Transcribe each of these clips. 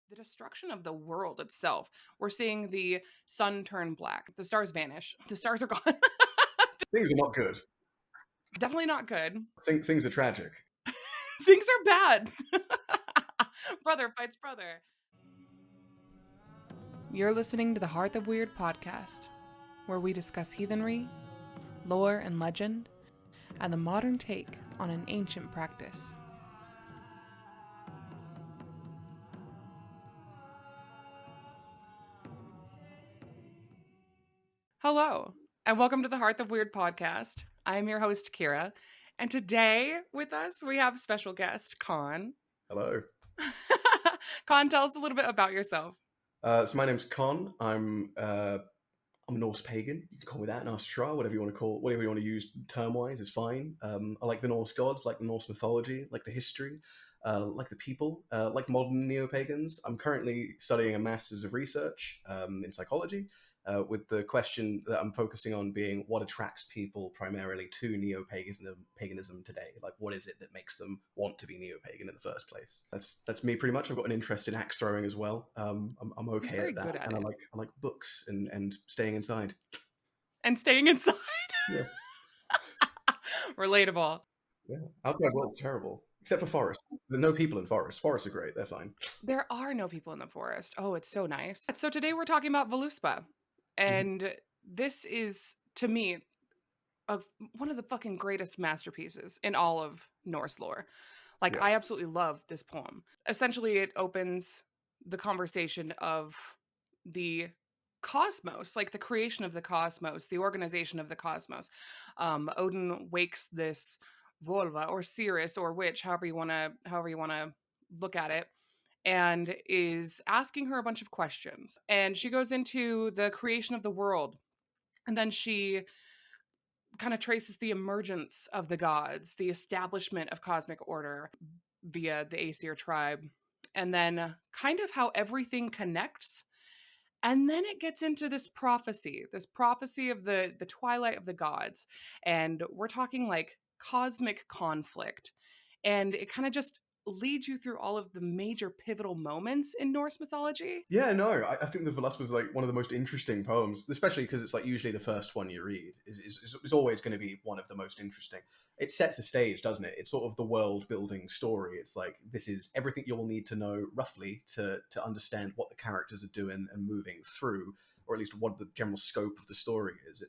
the destruction of the world itself. We're seeing the sun turn black. The stars vanish. The stars are gone. Things are not good. Definitely not good. I think things are tragic. Things are bad. Brother fights brother. You're listening to the Hearth of Wyrd podcast, where we discuss heathenry, lore and legend, and the modern take on an ancient practice. Hello, and welcome to the Hearth of Wyrd podcast. I'm your host, Kierra, and today with us we have special guest, Con. Hello. Con, tell us a little bit about yourself. So my name's Con. I'm a Norse pagan. You can call me that, an Asatruar, whatever you want to call, whatever you want to use term-wise is fine. I like the Norse gods, like the Norse mythology, like the history, like the people, like modern neo-pagans. I'm currently studying a master's of research in psychology, with the question that I'm focusing on being what attracts people primarily to neo-paganism today. Like, what is it that makes them want to be neo-pagan in the first place? That's me pretty much. I've got an interest in axe throwing as well. I'm okay Very at that, good at and it. I like books and staying inside. And staying inside. Yeah. Relatable. Yeah, outside world's terrible, except for forest. There are no people in forests. Forests are great; they're fine. There are no people in the forest. Oh, it's so nice. So today we're talking about Voluspa. Mhm. And this is, to me, one of the fucking greatest masterpieces in all of Norse lore. Like, Yeah, I absolutely love this poem. Essentially, it opens the conversation of the cosmos, like the creation of the cosmos, the organization of the cosmos. Odin wakes this Volva or Cirrus or witch, however you want to look at it, and is asking her a bunch of questions. And she goes into the creation of the world, and then she kind of traces the emergence of the gods, the establishment of cosmic order via the Aesir tribe, and then kind of how everything connects. And then it gets into this prophecy of the twilight of the gods. And we're talking like cosmic conflict. And it kind of just leads you through all of the major pivotal moments in Norse mythology. yeah. No, I think the Voluspa was like one of the most interesting poems, especially because it's like usually the first one you read is always going to be one of the most interesting. It sets a stage, doesn't it? It's sort of the world building story. It's like this is everything you'll need to know roughly to understand what the characters are doing and moving through, or at least what the general scope of the story is.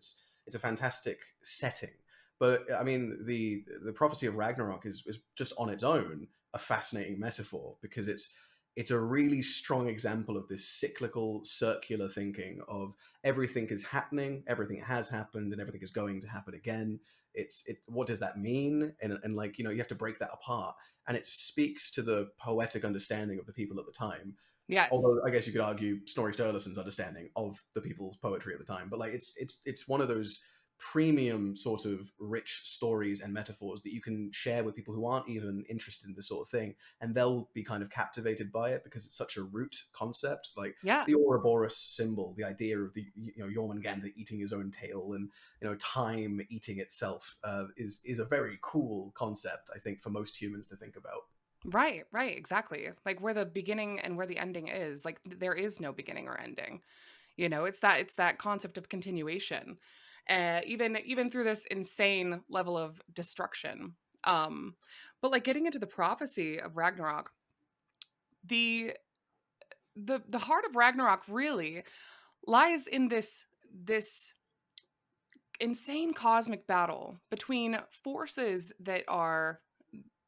It's a fantastic setting. But I mean, the prophecy of Ragnarok is just on its own a fascinating metaphor because it's a really strong example of this cyclical, circular thinking of everything is happening, everything has happened, and everything is going to happen again. What does that mean? And like you have to break that apart, and it speaks to the poetic understanding of the people at the time. Yes. Although I guess you could argue Snorri Sturluson's understanding of the people's poetry at the time, but like it's one of those premium sort of rich stories and metaphors that you can share with people who aren't even interested in this sort of thing, and they'll be kind of captivated by it because it's such a root concept. Like Yeah. the Ouroboros symbol, the idea of the Jormungandr eating his own tail, and time eating itself, is a very cool concept, I think, for most humans to think about. Right, right, exactly. Like where the beginning and where the ending is. Like there is no beginning or ending. It's that concept of continuation. Even through this insane level of destruction. Um but like getting into the prophecy of Ragnarok, the the heart of Ragnarok really lies in this insane cosmic battle between forces that are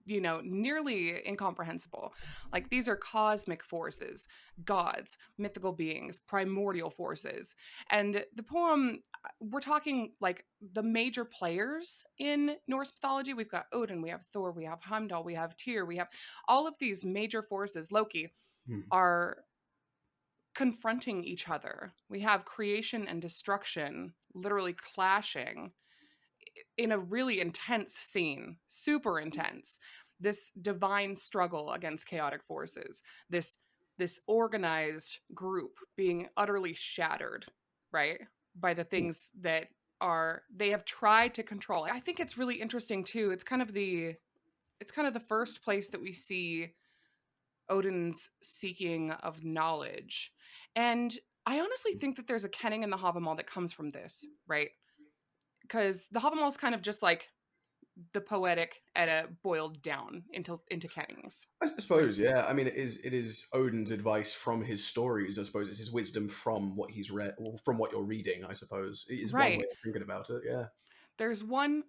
nearly incomprehensible. Like these are cosmic forces, gods, mythical beings, primordial forces. And the poem, we're talking like the major players in Norse mythology. We've got Odin, we have Thor, we have Heimdall, we have Tyr, we have all of these major forces. Loki Hmm. are confronting each other. We have creation and destruction literally clashing in a really intense scene, super intense. This divine struggle against chaotic forces, this organized group being utterly shattered, right? By the things that they have tried to control. I think it's really interesting too. It's kind of the first place that we see Odin's seeking of knowledge. And I honestly think that there's a kenning in the Havamal that comes from this, right? Because the Havamal is kind of just like the poetic edda boiled down into kennings, I right? suppose, yeah. I mean, it is Odin's advice from his stories. I suppose it's his wisdom from what he's read, or from what you're reading. I suppose it is one way Right. of thinking about it. Yeah. There's one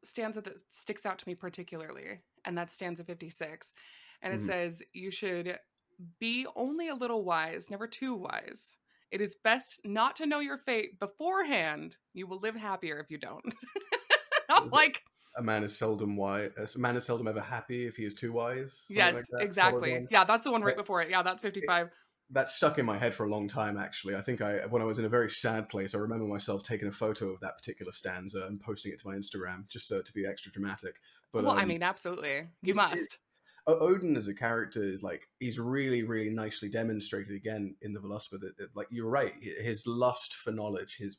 stanza that sticks out to me particularly, and that's stanza 56. And it Mhm. says, "You should be only a little wise, never too wise. It is best not to know your fate beforehand. You will live happier if you don't." I'm Is it, like, a man is seldom wise. A man is seldom ever happy if he is too wise. Something like yes, that follows exactly. on. Yeah, that's the one I, right before it. Yeah, that's it, 55. that stuck in my head for a long time. Actually, I think when I was in a very sad place, I remember myself taking a photo of that particular stanza and posting it to my Instagram just to be extra dramatic. But Well, I mean, absolutely. You it's must. Odin as a character is like he's really really nicely demonstrated again in the Voluspa that like you're right, his lust for knowledge, his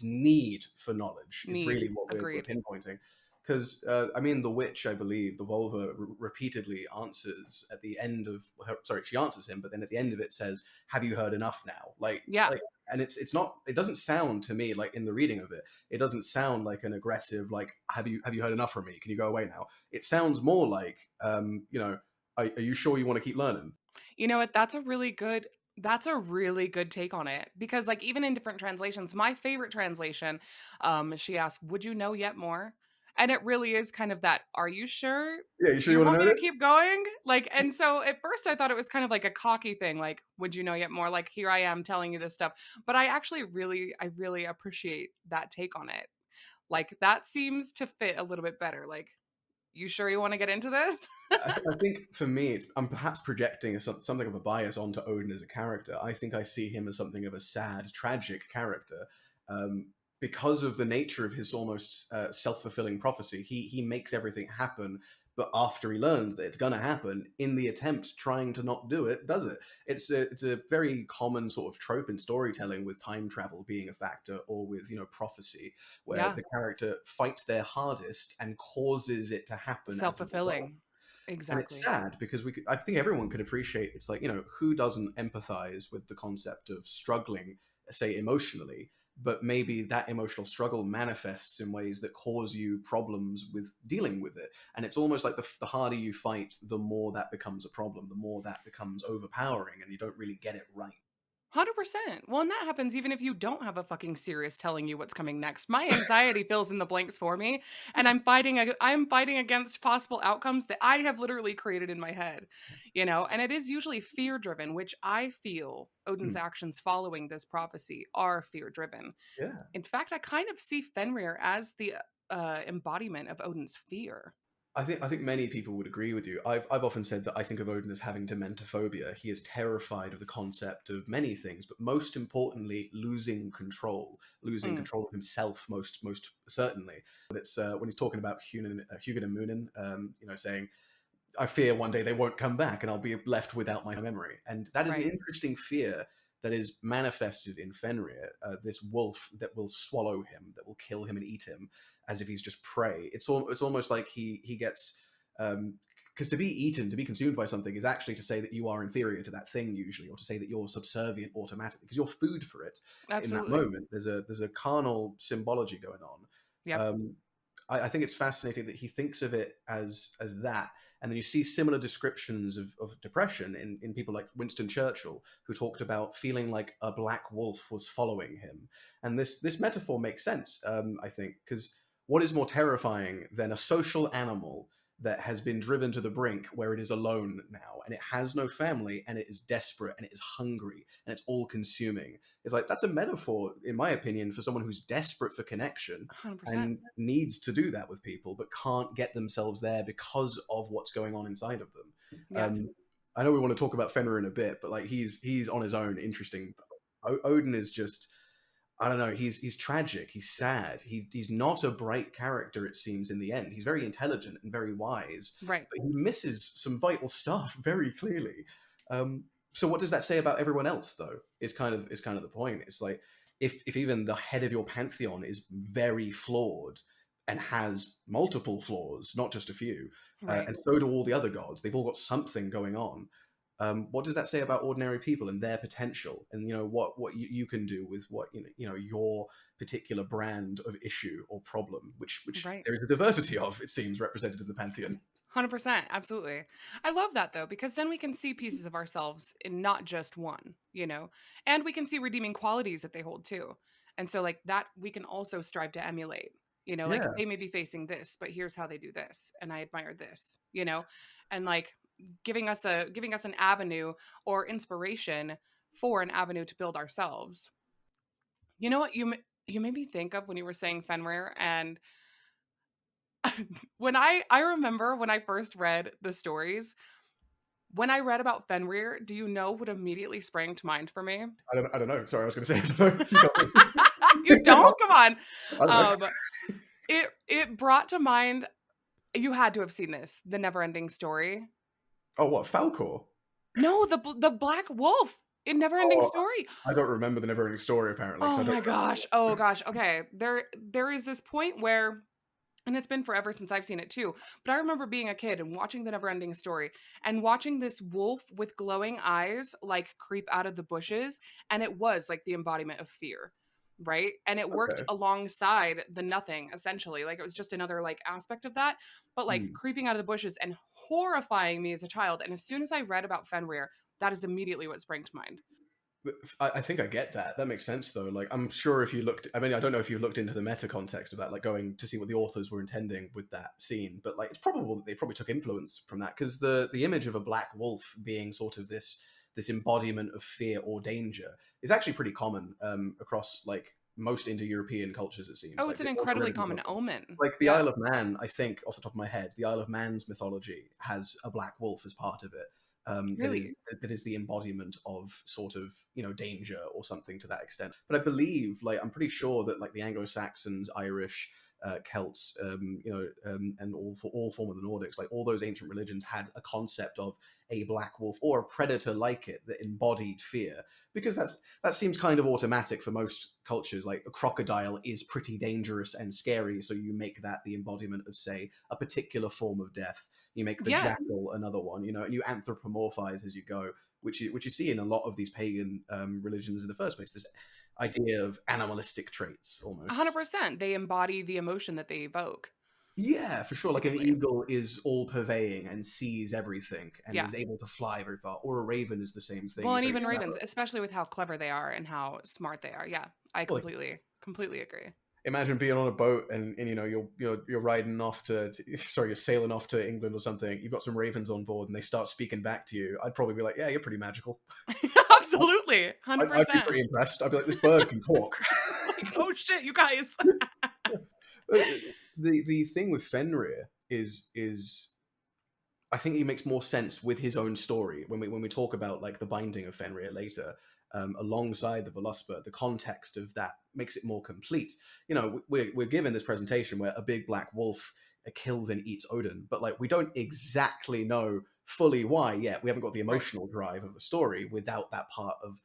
need for knowledge is Need. really what we're Agreed. pinpointing. Because I mean, the witch, I believe, the Volva repeatedly answers at the end of sorry, she answers him, but then at the end of it says, "Have you heard enough now?" Yeah. And it's not. It doesn't sound to me like in the reading of it. It doesn't sound like an aggressive like, "Have you heard enough from me? Can you go away now?" It sounds more like, are you sure you want to keep learning? You know what? That's a really good take on it, because like even in different translations, my favorite translation, she asks, "Would you know yet more?" And it really is kind of that, "Are you sure Yeah, you sure you you want to want know me to this? keep going?" Like, and so at first I thought it was kind of like a cocky thing, like, "Would you know yet more?" Like, here I am telling you this stuff. But I really appreciate that take on it. Like that seems to fit a little bit better. Like, you sure you want to get into this? I think for me, I'm perhaps projecting something of a bias onto Odin as a character. I think I see him as something of a sad, tragic character. Um, because of the nature of his almost self-fulfilling prophecy, he makes everything happen, but after he learns that it's going to happen, in the attempt trying to not do it, does it? It's a very common sort of trope in storytelling, with time travel being a factor, or with prophecy, where Yeah, the character fights their hardest and causes it to happen as a result. self-fulfilling. And it's Exactly. sad because I think everyone could appreciate, it's like, who doesn't empathize with the concept of struggling, say, emotionally, but maybe that emotional struggle manifests in ways that cause you problems with dealing with it. And it's almost like the harder you fight, the more that becomes a problem, the more that becomes overpowering, and you don't really get it right. 100%. Well, and that happens even if you don't have a fucking Sirius telling you what's coming next. My anxiety fills in the blanks for me, and I'm fighting against possible outcomes that I have literally created in my head. And it is usually fear driven, which I feel Odin's Hmm. actions following this prophecy are fear driven. Yeah. In fact, I kind of see Fenrir as the embodiment of Odin's fear. I think many people would agree with you. I've often said that I think of Odin as having dementophobia. He is terrified of the concept of many things, but most importantly, losing Mm, control of himself. Most certainly. But it's when he's talking about Hugin and Munin, saying, "I fear one day they won't come back, and I'll be left without my memory." And that is an right. interesting fear that is manifested in Fenrir, this wolf that will swallow him, that will kill him and eat him, as if he's just prey. It's almost like he gets, because to be eaten, to be consumed by something, is actually to say that you are inferior to that thing usually, or to say that you're subservient automatically because you're food for it. In that Absolutely. moment, there's a carnal symbology going on. Yep. Um, I think it's fascinating that he thinks of it as that. And then you see similar descriptions of depression in people like Winston Churchill, who talked about feeling like a black wolf was following him. And this metaphor makes sense, I think, because what is more terrifying than a social animal that has been driven to the brink where it is alone now, and it has no family, and it is desperate, and it is hungry, and it's all consuming? It's like, that's a metaphor, in my opinion, for someone who's desperate for connection 100%. and needs to do that with people, but can't get themselves there because of what's going on inside of them. Yeah. Um, I know we want to talk about Fenrir in a bit, but like he's on his own interesting. Odin is just, I don't know. He's tragic. He's sad. He's not a bright character. It seems in the end, he's very intelligent and very wise, Right. but he misses some vital stuff very clearly. So what does that say about everyone else, though? Is kind of the point. It's like, if even the head of your pantheon is very flawed, and has multiple flaws, not just a few. Right. And so do all the other gods. They've all got something going on. What does that say about ordinary people and their potential, and what you can do with what your particular brand of issue or problem, which Right. there is a diversity of, it seems, represented in the pantheon. 100%. Absolutely. I love that though, because then we can see pieces of ourselves in not just one, and we can see redeeming qualities that they hold too. And so, like, that we can also strive to emulate, like Yeah, they may be facing this, but here's how they do this. And I admire this, and like giving us an avenue or inspiration for an avenue to build ourselves. You know what you made me think of when you were saying Fenrir, and when I remember when I first read the stories, when I read about Fenrir, do you know what immediately sprang to mind for me? I don't know. Sorry, I was going to say I don't know. You got You me. don't? Come on. I don't know. It brought to mind, you had to have seen this, the Neverending Story. Oh, what, Falcor? No, the Black Wolf in Neverending Oh, Story. I don't remember the Neverending Story apparently because Oh I don't my remember. gosh. Oh gosh. Okay. There is this point where, and it's been forever since I've seen it too. But I remember being a kid and watching the Neverending Story and watching this wolf with glowing eyes like creep out of the bushes. And it was like the embodiment of fear. Right. And it worked Okay. alongside the nothing, essentially. Like it was just another like aspect of that. But like Hmm. creeping out of the bushes and horrifying me as a child. And as soon as I read about Fenrir, that is immediately what sprang to mind. I think I get that. That makes sense, though. Like, I'm sure if you looked, I mean, I don't know if you looked into the meta context of that, like going to see what the authors were intending with that scene, but like, it's probable that they probably took influence from that because the image of a black wolf being sort of this embodiment of fear or danger is actually pretty common across like most Indo-European cultures. It seems Oh, like it's an the also incredibly relatively common common. omen. Like the Yeah. Isle of Man, I think off the top of my head, the Isle of Man's mythology has a black wolf as part of it that is Really? the embodiment of sort of danger or something to that extent. But I believe, like, I'm pretty sure that like the Anglo-Saxons, Irish, Celts, and all form of the Nordics, like all those ancient religions had a concept of a black wolf or a predator like it that embodied fear, because that seems kind of automatic for most cultures. Like a crocodile is pretty dangerous and scary, so you make that the embodiment of, say, a particular form of death. You make the Yeah. jackal another one, and you anthropomorphize as you go, which you see in a lot of these pagan religions in the first place. This idea of animalistic traits, almost. 100%. They embody the emotion that they evoke, Yeah, for sure. Like an typically. eagle is all purveying and sees everything and Yeah. is able to fly very far. Or a raven is the same thing. Well, You and very even much have ravens, especially with how clever they are and how smart they are. Yeah, I like, completely agree. imagine being on a boat and you're riding off sorry, you're sailing off to England or something. You've got some ravens on board and they start speaking back to you. I'd probably be like, yeah, you're pretty magical. Absolutely. I'd be 100%. pretty impressed. I'd be like, this bird can talk. Like, oh shit, you guys. But the thing with Fenrir is I think he makes more sense with his own story when we talk about like the binding of Fenrir later, alongside the Voluspa. The context of that makes it more complete. We're given this presentation where a big black wolf kills and eats Odin, but like we don't exactly know fully why yet. We haven't got the Right. emotional drive of the story without that part of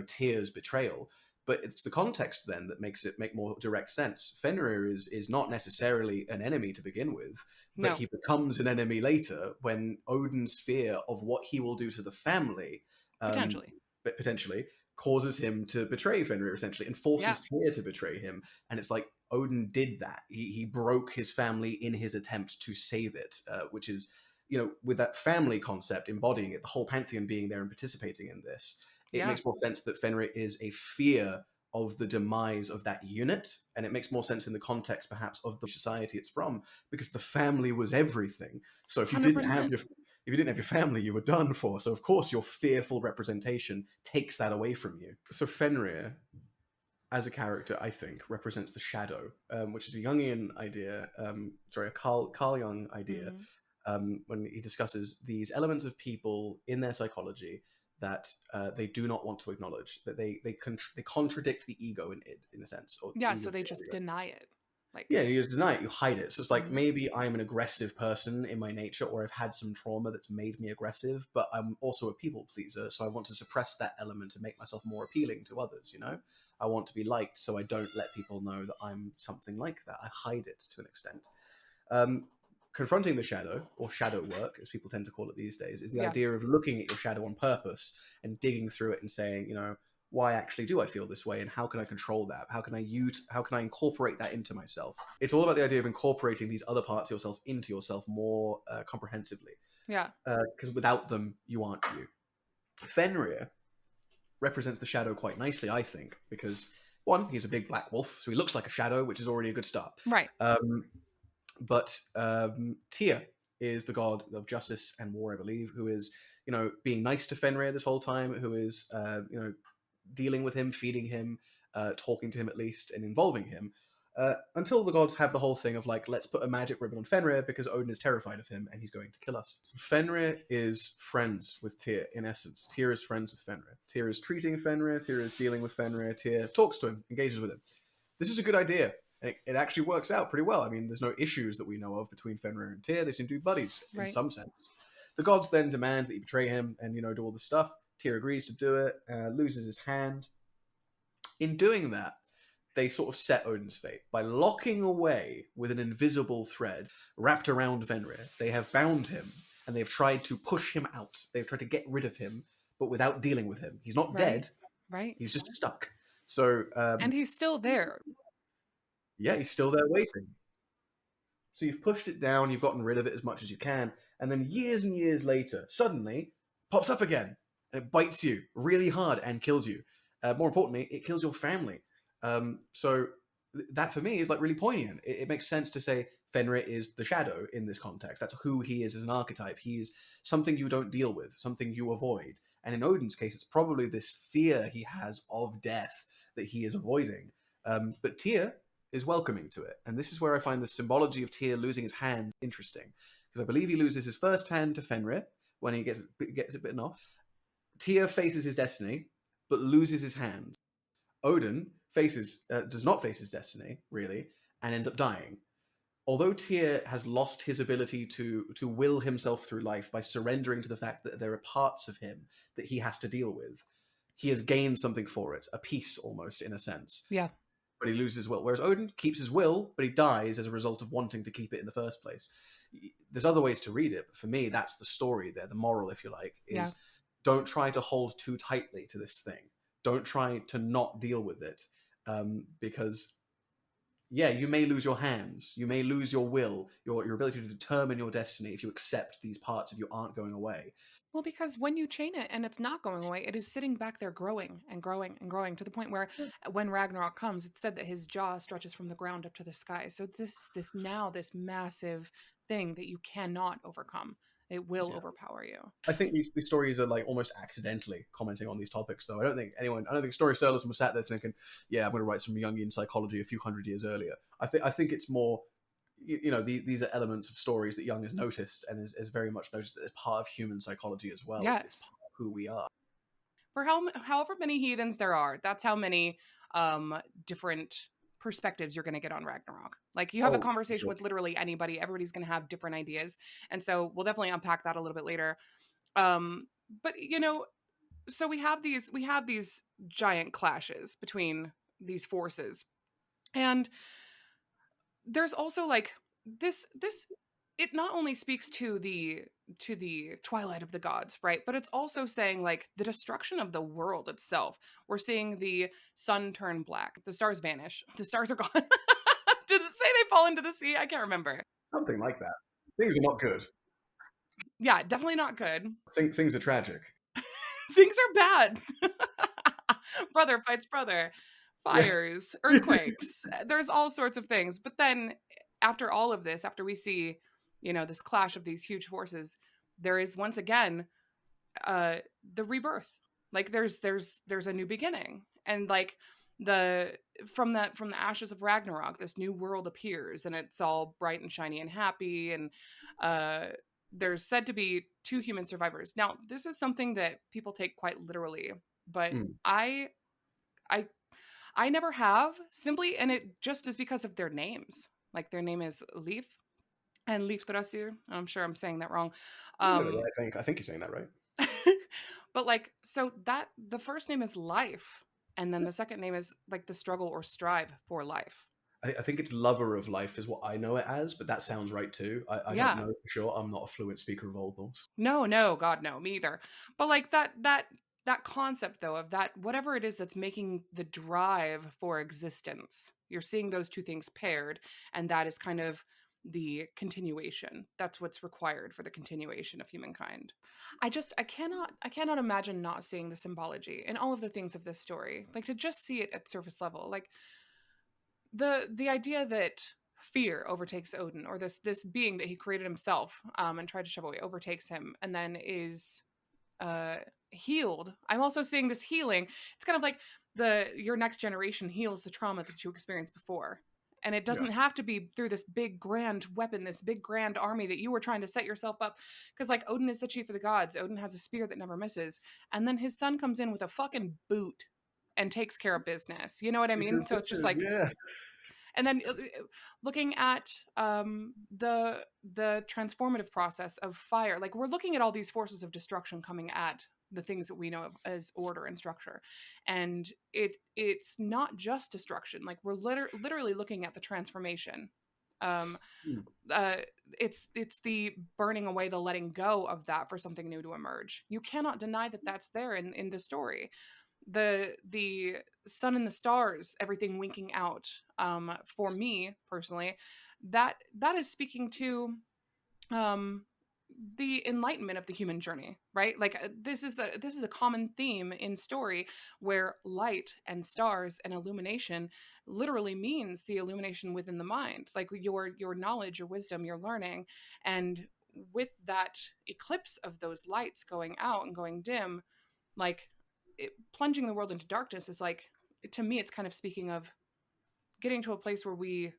Tyr's betrayal. But it's the context then that makes it make more direct sense. Fenrir is not necessarily an enemy to begin with, but No, he becomes an enemy later when Odin's fear of what he will do to the family, um, potentially. but potentially causes him to betray Fenrir essentially and Yeah. forces Tyr to betray him. And it's like Odin did that. He broke his family in his attempt to save it, which is with that family concept embodying it, the whole pantheon being there and participating in this. It Yeah. makes more sense that Fenrir is a fear of the demise of that unit, and it makes more sense in the context perhaps of the society it's from, because the family was everything. So if you didn't have 100%. your family, you were done for. So of course your fearful representation takes that away from you. So Fenrir as a character, I think, represents the shadow, which is a Jungian idea, a Carl Jung idea, Hmm. when he discusses these elements of people in their psychology that they do not want to acknowledge, that they contradict the ego in a sense, or Yeah, you so would they say just ego. deny it. Like, Yeah, you just deny it, you hide it. So it's like mhm. maybe I'm an aggressive person in my nature, or I've had some trauma that's made me aggressive, but I'm also a people pleaser, so I want to suppress that element to make myself more appealing to others, you know? I want to be liked, so I don't let people know that I'm something like that. I hide it to an extent. Um, Confronting the shadow, or shadow work, as people tend to call it these days, is the Yeah, idea of looking at your shadow on purpose and digging through it and saying, you know, why actually do I feel this way, and how can I control that? How can I incorporate that into myself? It's all about the idea of incorporating these other parts of yourself into yourself more comprehensively, yeah, because without them, you aren't you. Fenrir represents the shadow quite nicely, I think, because one, he's a big black wolf, so he looks like a shadow, which is already a good start. right, But Tyr is the god of justice and war, I believe, who is, you know, being nice to Fenrir this whole time, who is, you know, dealing with him, feeding him, talking to him at least, and involving him. Until the gods have the whole thing of like, let's put a magic ribbon on Fenrir because Odin is terrified of him and he's going to kill us. So Fenrir is friends with Tyr in essence. Tyr is friends with Fenrir. Tyr is treating Fenrir. Tyr is dealing with Fenrir. Tyr talks to him, engages with him. This is a good idea. It actually works out pretty well. I mean, there's no issues that we know of between Fenrir and Tyr. They seem to be buddies in right. some sense. The gods then demand that he betray him and, you know, do all this stuff. Tyr agrees to do it, loses his hand. In doing that, they sort of set Odin's fate by locking away with an invisible thread wrapped around Fenrir. They have bound him and they've tried to push him out. They've tried to get rid of him, but without dealing with him. He's not Right, dead, right. he's just stuck. So, And he's still there. yeah, he's still there waiting. So you've pushed it down, you've gotten rid of it as much as you can, and then years and years later, suddenly pops up again and it bites you really hard and kills you. More importantly, it kills your family. So that for me is like really poignant. It makes sense to say Fenrir is the shadow in this context. That's who he is as an archetype. He is something you don't deal with, something you avoid. And in Odin's case, it's probably this fear he has of death that he is avoiding. But Tyr is welcoming to it. And this is where I find the symbology of Tyr losing his hand interesting. Because I believe he loses his first hand to Fenrir when he gets it bitten off. Tyr faces his destiny, but loses his hand. Odin does not face his destiny, really, and ends up dying. Although Tyr has lost his ability to will himself through life by surrendering to the fact that there are parts of him that he has to deal with, he has gained something for it, a peace almost, in a sense, Yeah. but he loses his will. Whereas Odin keeps his will, but he dies as a result of wanting to keep it in the first place. There's other ways to read it, but for me, that's the story there. The moral, if you like, Yeah. is don't try to hold too tightly to this thing. Don't try to not deal with it, because yeah, you may lose your hands, you may lose your will, your ability to determine your destiny if you accept these parts of you aren't going away. Well, because when you chain it and it's not going away, it is sitting back there growing and growing and growing to the point where when Ragnarok comes, it's said that his jaw stretches from the ground up to the sky. So this massive thing that you cannot overcome. It will Yeah. overpower you. I think these stories are like almost accidentally commenting on these topics, though. I don't think storytellers were sat there thinking, "Yeah, I'm going to write some Jungian psychology a few hundred years earlier." I think it's more, you know, these are elements of stories that Jung has noticed and is very much noticed that it's part of human psychology as well. It's Yes. part of who we are. For however many heathens there are, that's how many different perspectives you're going to get on Ragnarok. Like you have a Oh, for conversation sure. with literally anybody, everybody's going to have different ideas. And so we'll definitely unpack that a little bit later. Um but you know, so we have these giant clashes between these forces. And there's also like this it not only speaks to the twilight of the gods, right, but it's also saying like the destruction of the world itself. We're seeing the sun turn black, the stars vanish, the stars are gone. Does it say they fall into the sea? I can't remember. Something like that. Things are not good. Yeah, definitely not good. Things are tragic. Things are bad. Brother fights brother, Yeah. fires, earthquakes, there's all sorts of things. But then after all of this, after we see, you know, this clash of these huge forces, there is once again uh the rebirth. Like there's a new beginning. And like the from the ashes of Ragnarok, this new world appears and it's all bright and shiny and happy. And uh there's said to be two human survivors. Now, this is something that people take quite literally, but Mm. I I never have, simply, and it just is because of their names. Like their name is Leaf and Leaf Thrasir. I'm sure I'm saying that wrong. You got it Um, right, I think you're saying that right. but like, so that the first name is Life, and then the second name is like the struggle or strive for life. I think it's lover of life is what I know it as, but that sounds right too. I don't Yeah. know for sure. I'm not a fluent speaker of Old Norse. No, no, God, no, me either. But like that concept though of that whatever it is that's making the drive for existence, you're seeing those two things paired, and that is kind of the continuation. That's what's required for the continuation of humankind. I cannot imagine not seeing the symbology in all of the things of this story. Like to just see it at surface level. Like the idea that fear overtakes Odin, or this being that he created himself and tried to shove away, overtakes him, and then is uh, healed. I'm also seeing this healing. It's kind of like the your next generation heals the trauma that you experienced before. And it Yeah. doesn't have to be through this big grand weapon, this big grand army that you were trying to set yourself up. Because like Odin is the chief of the gods. Odin has a spear that never misses. And then his son comes in with a fucking boot and takes care of business. You know what I It's mean? So it's just impressive, like, yeah. and then looking at the transformative process of fire, like we're looking at all these forces of destruction coming at the things that we know of as order and structure, and it's not just destruction. Like we're literally looking at the transformation. um Hmm. uh it's the burning away, the letting go of that for something new to emerge. You cannot deny that that's there in the story. The sun and the stars, everything winking out, for me personally, that is speaking to um the enlightenment of the human journey, right? Like this is a common theme in story, where light and stars and illumination literally means the illumination within the mind, like your knowledge, your wisdom, your learning. And with that eclipse of those lights going out and going dim, like plunging the world into darkness is like, to me it's kind of speaking of getting to a place where we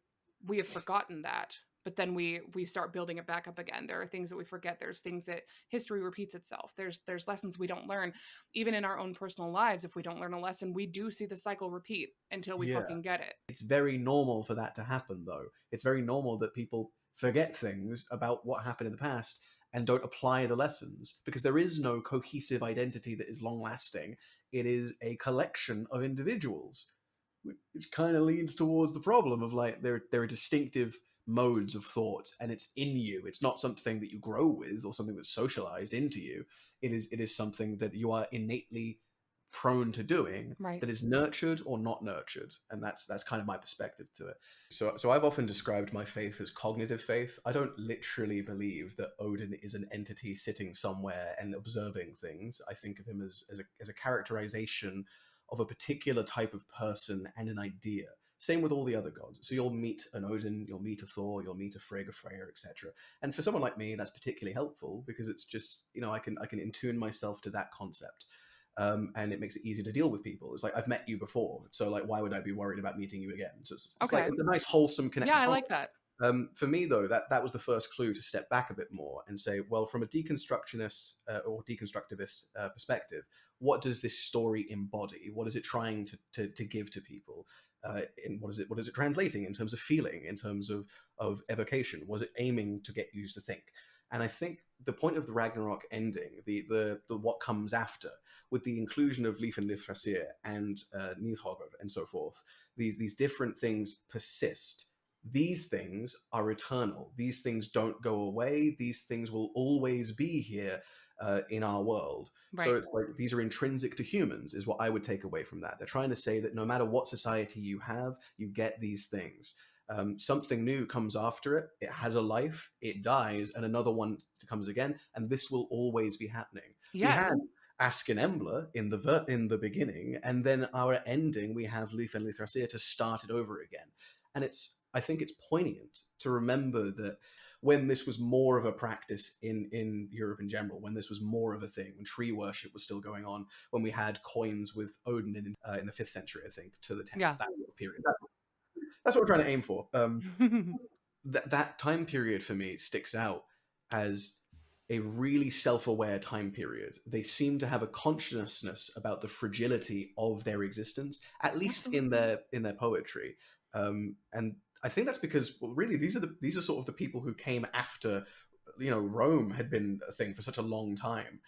have forgotten that, but then we start building it back up again. There are things that we forget, there's things that history repeats itself, there's lessons we don't learn. Even in our own personal lives, if we don't learn a lesson, we do see the cycle repeat until we Yeah. fucking get it. It's very normal for that to happen, though. It's very normal that people forget things about what happened in the past and don't apply the lessons because there is no cohesive identity that is long lasting. It is a collection of individuals, which kind of leads towards the problem of like there are distinctive modes of thought and it's in you. It's not something that you grow with or something that's socialized into you. It is something that you are innately prone to doing, Right. that is nurtured or not nurtured, and that's kind of my perspective to it. So I've often described my faith as cognitive faith. I don't literally believe that Odin is an entity sitting somewhere and observing things. I think of him as a characterization of a particular type of person and an idea. Same with all the other gods. So you'll meet an Odin, you'll meet a Thor, you'll meet a Frigg, a Freyr, etc. And for someone like me, that's particularly helpful because it's just, I can intune myself to that concept. And it makes it easier to deal with people. It's like I've met you before, so like why would I be worried about meeting you again? So it's like Okay. it's a nice wholesome Yeah, connected I bond. like that. For me though, that was the first clue to step back a bit more and say, well, from a deconstructionist or deconstructivist perspective, what does this story embody? What is it trying to give to people? And what is it translating in terms of feeling, in terms of evocation? Was it aiming to get you to think? And I think the point of the Ragnarok ending, the what comes after, with the inclusion of Leif and Lifthrasir and Nidhogger and so forth, these different things persist. These things are eternal. These things don't go away. These things will always be here in our world. So Right. it's like these are intrinsic to humans, is what I would take away from that. They're trying to say that no matter what society you have, you get these things. Something new comes after it. It has a life. It dies, and another one comes again, and this will always be happening. We had Yes. Ask and Embla in the beginning, and then our ending we have Leif and Lithrasir to start it over again. And I think it's poignant to remember that when this was more of a practice in Europe in general, when this was more of a thing, when tree worship was still going on, when we had coins with Odin in the 5th century, I think, to the 10th, Yeah. that sort of period. That's what we're trying to aim for. That time period for me sticks out as a really self-aware time period. They seem to have a consciousness about the fragility of their existence, at least Absolutely. in their poetry. And I think that's because, well, really, these are sort of the people who came after, Rome had been a thing for such a long time.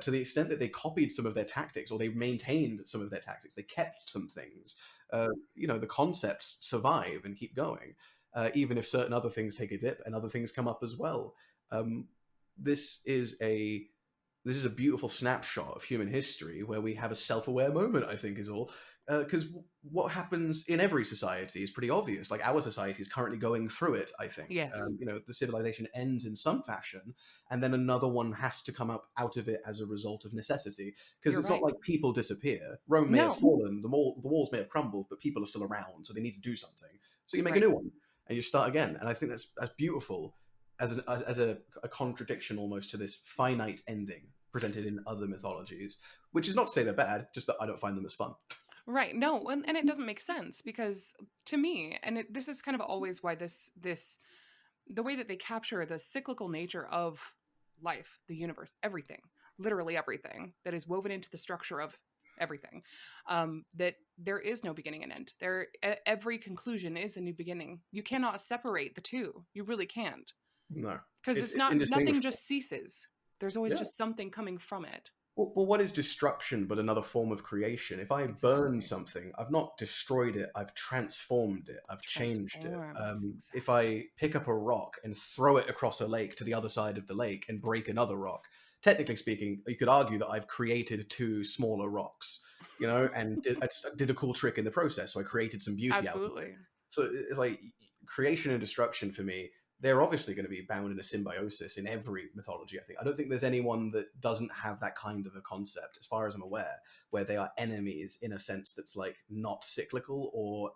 To the extent that they copied some of their tactics, or they maintained some of their tactics, they kept some things. The concepts survive and keep going, even if certain other things take a dip and other things come up as well. Um, this is a beautiful snapshot of human history where we have a self-aware moment, I think, is all. Because what happens in every society is pretty obvious. Like, our society is currently going through it, I think. Yes. The civilization ends in some fashion, and then another one has to come up out of it as a result of necessity. Because You're it's not right. like people disappear. Rome may have No. fallen, the walls may have crumbled, but people are still around, so they need to do something. So you make a Right. new one, and you start again. And I think that's beautiful as a contradiction almost to this finite ending presented in other mythologies, which is not to say they're bad, just that I don't find them as fun. Right. No, and it doesn't make sense because to me, and this is kind of always why this the way that they capture the cyclical nature of life, the universe, everything, literally everything that is woven into the structure of everything, that there is no beginning and end. Every conclusion is a new beginning. You cannot separate the two. You really can't, No, because it's it's it's not nothing indistinguishable. just ceases. There's always Yeah. just something coming from it. Well, what is destruction but another form of creation? If I burn Exactly. something, I've not destroyed it, I've transformed it, I've changed it. Transformed. If Exactly. I pick up a rock and throw it across a lake to the other side of the lake and break another rock, technically speaking, you could argue that I've created two smaller rocks, and I did a cool trick in the process. So I created some beauty out of it. Absolutely. So it's like creation and destruction for me, they're obviously going to be bound in a symbiosis in every mythology, I think. I don't think there's anyone that doesn't have that kind of a concept, as far as I'm aware, where they are enemies in a sense that's like not cyclical or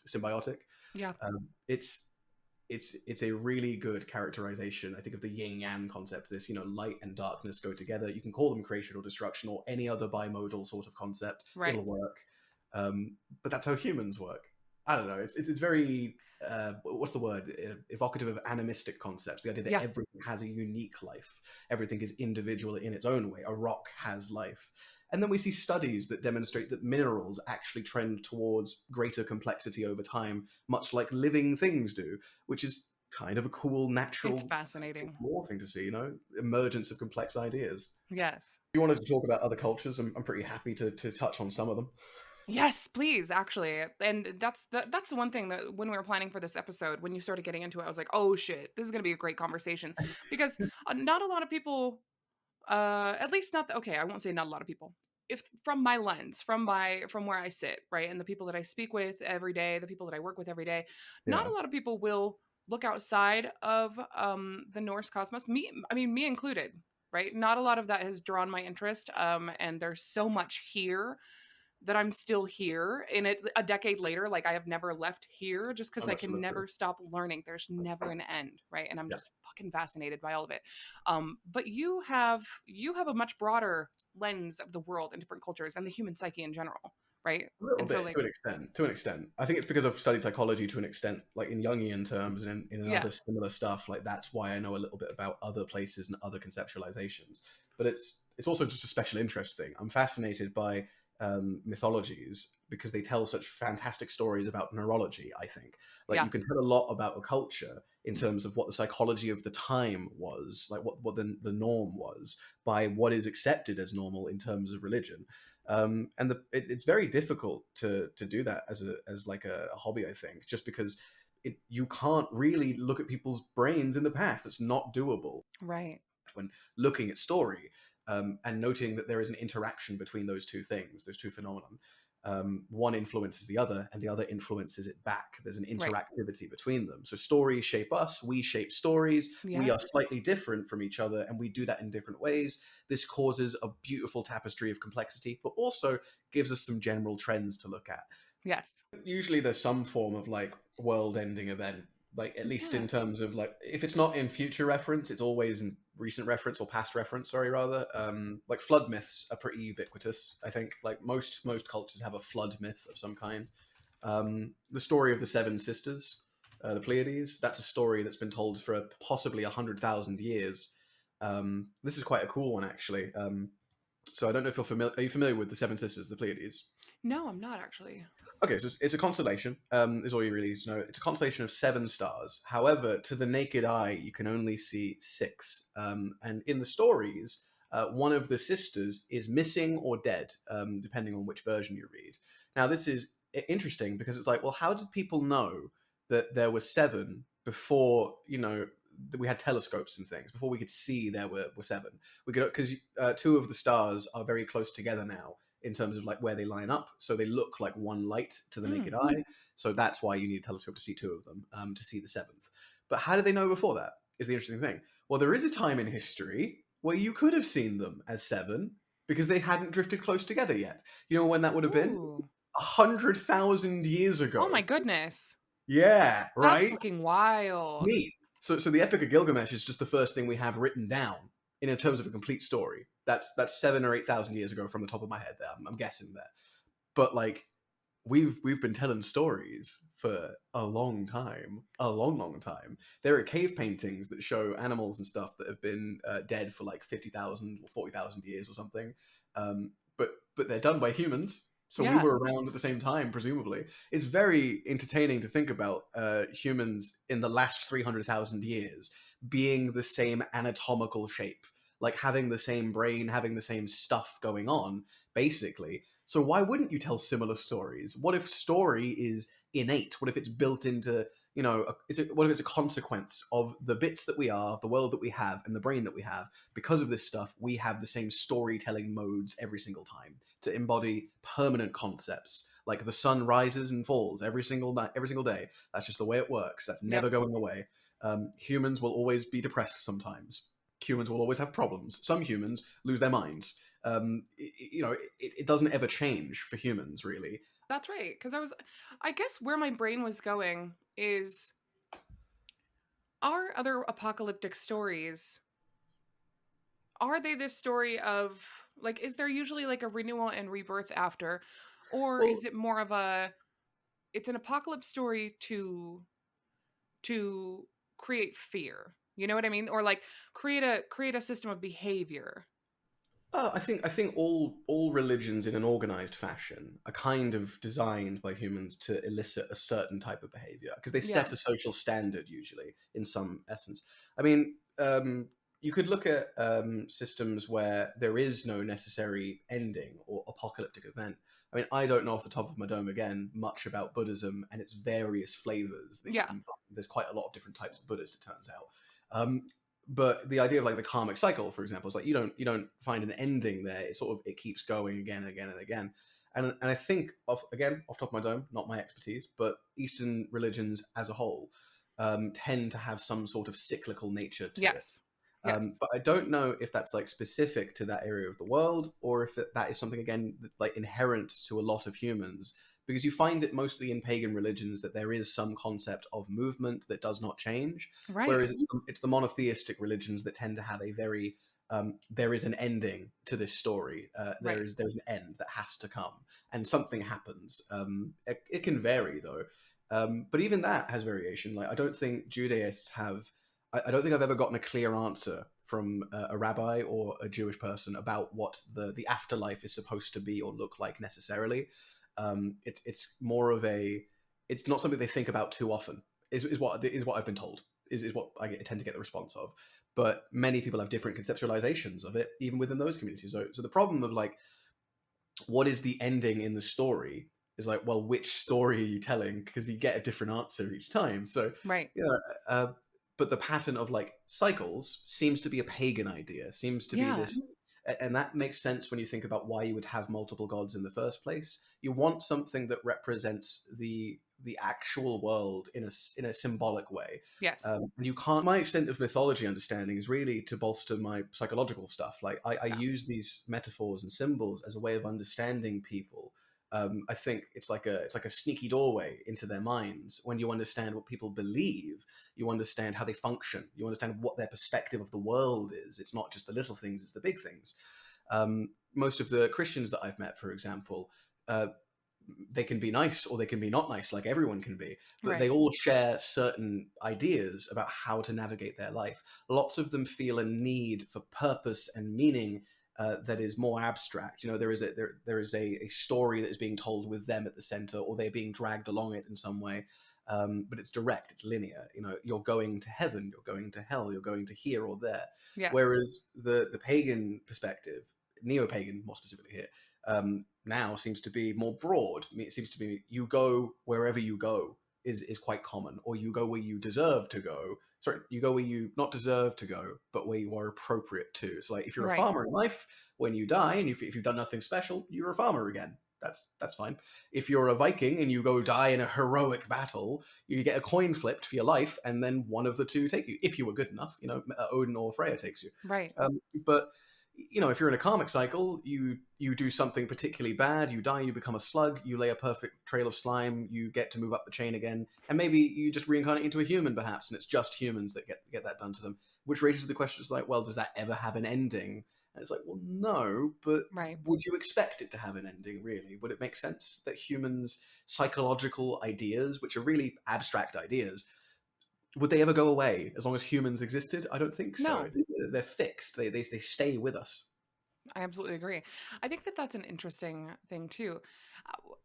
symbiotic. Yeah. It's a really good characterization, I think, of the yin yang concept. This, light and darkness go together. You can call them creation or destruction or any other bimodal sort of concept. Right. It'll work. But that's how humans work. I don't know. It's very what's the word? Evocative of animistic concepts. The idea that Yeah. everything has a unique life. Everything is individual in its own way. A rock has life. And then we see studies that demonstrate that minerals actually trend towards greater complexity over time, much like living things do, which is kind of a cool, It's natural fascinating. more thing to see, emergence of complex ideas. Yes. If you wanted to talk about other cultures, I'm pretty happy to touch on some of them. Yes, please, actually. And that's the one thing that when we were planning for this episode, when you started getting into it, I was like, "Oh shit, this is going to be a great conversation." Because not a lot of people at least not the, okay, I won't say not a lot of people. If from my lens, from where I sit, right? And the people that I speak with every day, the people that I work with every day, not Yeah, a lot of people will look outside of the Norse cosmos. Me included, right? Not a lot of that has drawn my interest. And there's so much here that I'm still here in it a decade later. Like I have never left here just so because I much to can look through. never stop learning. There's never an end, right? And I'm Yeah, just fucking fascinated by all of it. But you have a much broader lens of the world and different cultures and the human psyche in general, right? a little And so bit like to an extent. To an extent, I think it's because I've studied psychology to an extent, like in Jungian terms and in yeah, other similar stuff. Like that's why I know a little bit about other places and other conceptualizations. But it's also just a special interest thing. I'm fascinated by mythologies because they tell such fantastic stories about neurology. I think like yeah, you can tell a lot about a culture in terms of what the psychology of the time was, like what the norm was by what is accepted as normal in terms of religion. And it's very difficult to do that as like a hobby, I think, just because you can't really look at people's brains in the past. It's not doable right. when looking at story, and noting that there is an interaction between those two things, those two phenomena. One influences the other, and the other influences it back. There's an Right. interactivity between them. So stories shape us, we shape stories. We Yeah. are slightly different from each other, and we do that in different ways. This causes a beautiful tapestry of complexity, but also gives us some general trends to look at. Yes. Usually there's some form of like world-ending event, like at least Yeah. in terms of like if it's not in future reference, it's always in recent reference or past reference, sorry, rather. Like flood myths are pretty ubiquitous, I think. Like most cultures have a flood myth of some kind. The story of the seven sisters, the Pleiades, that's a story that's been told for possibly 100,000 years. This is quite a cool one, actually. So I don't know if you're familiar. Are you familiar with the Seven Sisters, the Pleiades? No, I'm not actually. Okay, so it's a constellation. Is all you really need to know. It's a constellation of 7 stars. However, to the naked eye, you can only see 6. And in the stories, one of the sisters is missing or dead, depending on which version you read. Now, this is interesting because it's like, well, how did people know that there were 7 before that we had telescopes and things, before we could see there were 7? We could, because 2 of the stars are very close together now in terms of like where they line up, so they look like one light to the naked Mm. eye. So that's why you need a telescope to see 2 of them, to see the 7th. But how did they know before that? Is the interesting thing. Well, there is a time in history where you could have seen them as 7 because they hadn't drifted close together yet. You know when that would have been? Ooh. 100,000 years Oh my ago. goodness. Yeah, That's right. fucking wild. Neat. So the Epic of Gilgamesh is just the first thing we have written down in terms of a complete story. That's 7 or 8 thousand years ago from the top of my head. There, I'm guessing there. But like we've been telling stories for a long time, a long time. There are cave paintings that show animals and stuff that have been dead for like 50,000 or 40,000 years or something. But they're done by humans, so we Yeah. were around at the same time, presumably. It's very entertaining to think about humans in the last 300,000 years being the same anatomical shape, like having the same brain, having the same stuff going on, basically. So why wouldn't you tell similar stories? What if story is innate? What if it's built into, what if it's a consequence of the bits that we are, the world that we have, and the brain that we have? Because of this stuff, we have the same storytelling modes every single time to embody permanent concepts. Like the sun rises and falls every single night, every single day. That's just the way it works. That's never Yep. going away. Humans will always be depressed sometimes. Humans will always have problems. Some humans lose their minds. It doesn't ever change for humans, really. That's right. Because I guess where my brain was going is, are other apocalyptic stories, are they this story of, like, is there usually like a renewal and rebirth after? Or Well, is it more of it's an apocalypse story to create fear? You know what I mean? Or like create a system of behavior. I think all religions in an organized fashion are kind of designed by humans to elicit a certain type of behavior because they Yeah. set a social standard usually in some essence. I mean, you could look at systems where there is no necessary ending or apocalyptic event. I mean, I don't know off the top of my dome again much about Buddhism and its various flavors that you Yeah. can find. There's quite a lot of different types of Buddhists, it turns out. But the idea of like the karmic cycle, for example, is like you don't find an ending there. It keeps going again and again and again. And I think off top of my dome, not my expertise, but Eastern religions as a whole tend to have some sort of cyclical nature to it. Yes. Yes. But I don't know if that's like specific to that area of the world, or if that is something again like inherent to a lot of humans. Because you find it mostly in pagan religions that there is some concept of movement that does not change, Right. whereas it's the monotheistic religions that tend to have a very there is an ending to this story. Right. There's an end that has to come, and something happens. It can vary though, but even that has variation. Like I don't think Judaists have. I don't think I've ever gotten a clear answer from a rabbi or a Jewish person about what the afterlife is supposed to be or look like necessarily. It's more of a. It's not something they think about too often. Is what I've been told. Is what tend to get the response of. But many people have different conceptualizations of it, even within those communities. So the problem of like, what is the ending in the story? Is like, well, which story are you telling? Because you get a different answer each time. So Right. yeah, but the pattern of like cycles seems to be a pagan idea. Seems to be Yeah. this, and that makes sense when you think about why you would have multiple gods in the first place. You want something that represents the actual world in a symbolic way. Yes. And you can't. My extent of mythology understanding is really to bolster my psychological stuff. Like I Yeah. use these metaphors and symbols as a way of understanding people. I think it's like a sneaky doorway into their minds. When you understand what people believe, you understand how they function. You understand what their perspective of the world is. It's not just the little things; it's the big things. Most of the Christians that I've met, for example, uh, they can be nice or they can be not nice, like everyone can be, but they Right. all share certain ideas about how to navigate their life. Lots of them feel a need for purpose and meaning that is more abstract. You know, there is a story that is being told with them at the center, or they're being dragged along it in some way. But it's direct, it's linear. You know, you're going to heaven, you're going to hell, you're going to here or there. Yes. Whereas the pagan perspective, neo-pagan more specifically here, now seems to be more broad. I mean, it seems to be you go wherever you go is quite common, or you go where you deserve to go. Sorry, you go where you not deserve to go, but where you are appropriate to. So, like, if you're a Right. farmer in life, when you die, and if you've done nothing special, you're a farmer again. That's fine. If you're a Viking and you go die in a heroic battle, you get a coin flipped for your life, and then one of the two take you. If you were good enough, you know, Odin or Freya takes you. Right. But you know, if you're in a karmic cycle, you do something particularly bad, you die, you become a slug, you lay a perfect trail of slime, you get to move up the chain again, and maybe you just reincarnate into a human, perhaps, and it's just humans that get that done to them. Which raises the questions like, well, does that ever have an ending? And it's like, well, no, but Right. would you expect it to have an ending, really? Would it make sense that humans' psychological ideas, which are really abstract ideas, would they ever go away as long as humans existed? I don't think so. No, They're fixed. They stay with us. I absolutely agree. I think that that's an interesting thing too.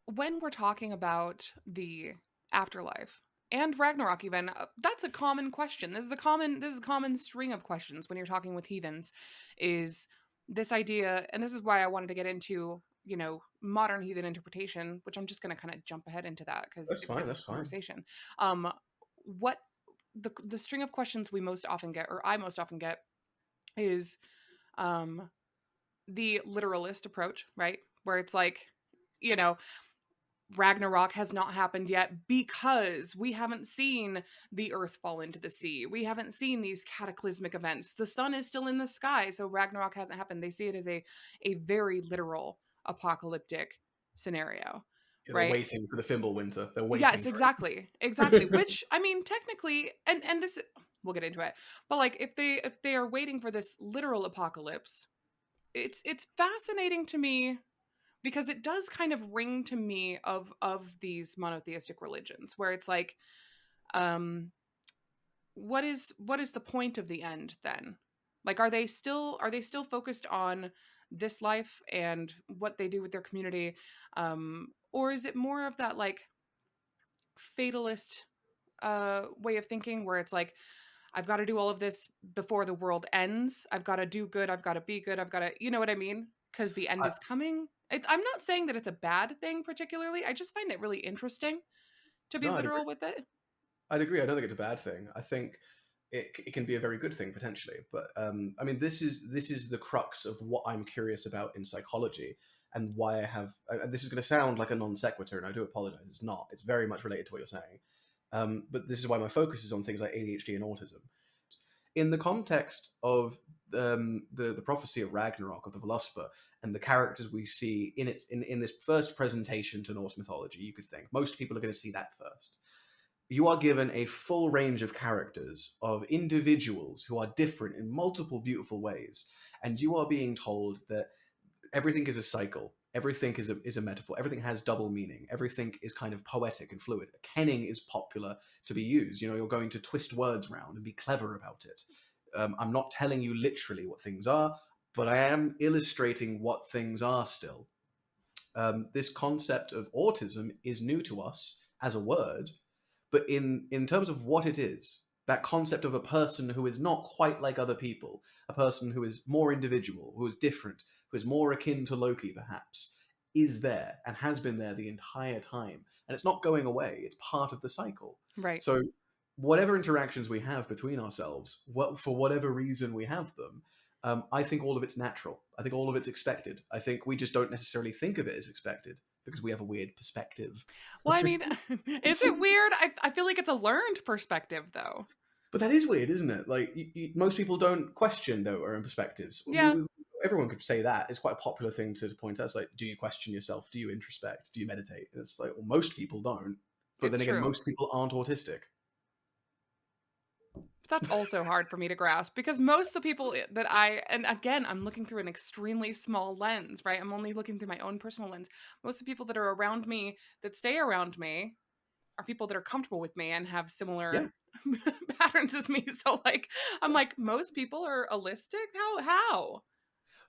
When we're talking about the afterlife and Ragnarok, even that's a common question. This is a common string of questions when you're talking with heathens. Is this idea, and this is why I wanted to get into modern heathen interpretation, which I'm just going to kind of jump ahead into that because That's it fine. fits That's the fine. conversation. What the string of questions we most often get, or I most often get, is um the literalist approach, right? Where it's like, you know, Ragnarok has not happened yet because we haven't seen the earth fall into the sea. We haven't seen these cataclysmic events. The sun is still in the sky, so Ragnarok hasn't happened. They see it as a very literal apocalyptic scenario, Yeah, they're right? waiting for the Fimble Winter. They're waiting Yes, for exactly. Exactly. it. Which I mean, technically, and this we'll get into it. But like if they are waiting for this literal apocalypse, it's fascinating to me because it does kind of ring to me of these monotheistic religions where it's like um what is the point of the end then? Like are they still focused on this life and what they do with their community, or is it more of that like fatalist way of thinking where it's like I've got to do all of this before the world ends. I've got to do good. I've got to be good. I've got to, you know what I mean? Because the end I, is coming. I'm not saying that it's a bad thing particularly. I just find it really interesting to be no, I'd agree. literal with it. I'd agree. I don't think it's a bad thing. I think it can be a very good thing potentially. But I mean, this is the crux of what I'm curious about in psychology, and why I have. And this is going to sound like a non sequitur, and I do apologize. It's not. It's very much related to what you're saying. But this is why my focus is on things like ADHD and autism. In the context of the prophecy of Ragnarok, of the Voluspa, and the characters we see in this first presentation to Norse mythology, you could think most people are going to see that first. You are given a full range of characters, of individuals who are different in multiple beautiful ways, and you are being told that everything is a cycle. Everything is a metaphor. Everything has double meaning. Everything is kind of poetic and fluid. Kenning is popular to be used. You know, you're going to twist words around and be clever about it. I'm not telling you literally what things are, but I am illustrating what things are still. This concept of autism is new to us as a word, but in terms of what it is, that concept of a person who is not quite like other people, a person who is more individual, who is different, who is more akin to Loki perhaps, is there and has been there the entire time, and it's not going away. It's part of the cycle. Right. So whatever interactions we have between ourselves, for whatever reason we have them, I think all of it's natural. I think all of it's expected. I think we just don't necessarily think of it as expected because we have a weird perspective. Well, I mean, is it weird? I feel like it's a learned perspective though. But that is weird, isn't it? Like most people don't question their own perspectives. Yeah, Everyone could say that. It's quite a popular thing to point out. It's like, do you question yourself? Do you introspect? Do you meditate? And it's like, well, most people don't. But then it's again, true. most people aren't autistic. That's also hard for me to grasp because most of the people that and again, I'm looking through an extremely small lens, right? I'm only looking through my own personal lens. Most of the people that are around me, that stay around me, are people that are comfortable with me and have Yeah. similar patterns as me. So like, I'm like, most people are allistic. How?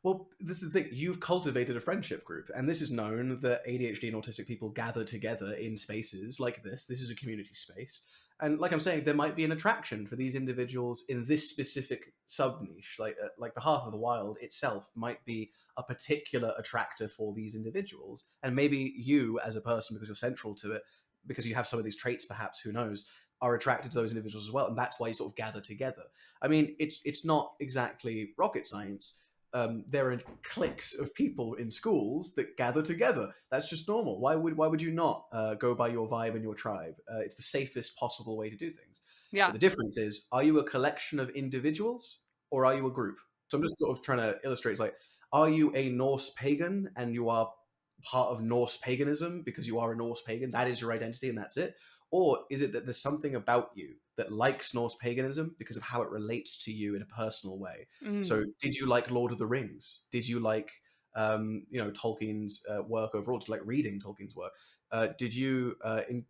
Well, this is the thing. You've cultivated a friendship group, and this is known that ADHD and autistic people gather together in spaces like this. This is a community space. And like I'm saying, there might be an attraction for these individuals in this specific sub niche. Like the Hearth of the Wild itself might be a particular attractor for these individuals. And maybe you, as a person, because you're central to it, because you have some of these traits, perhaps, who knows, are attracted to those individuals as well. And that's why you sort of gather together. I mean, it's not exactly rocket science. There are cliques of people in schools that gather together. That's just normal. Why would you not go by your vibe and your tribe? It's the safest possible way to do things. But Yeah. the difference is, are you a collection of individuals or are you a group? So I'm just sort of trying to illustrate. It's like, are you a Norse pagan and you are part of Norse paganism because you are a Norse pagan? That is your identity and that's it. Or is it that there's something about you that likes Norse paganism because of how it relates to you in a personal way? So, Mm. did you like Lord of the Rings? Did you like, Tolkien's work overall? Did you like reading Tolkien's work? Do you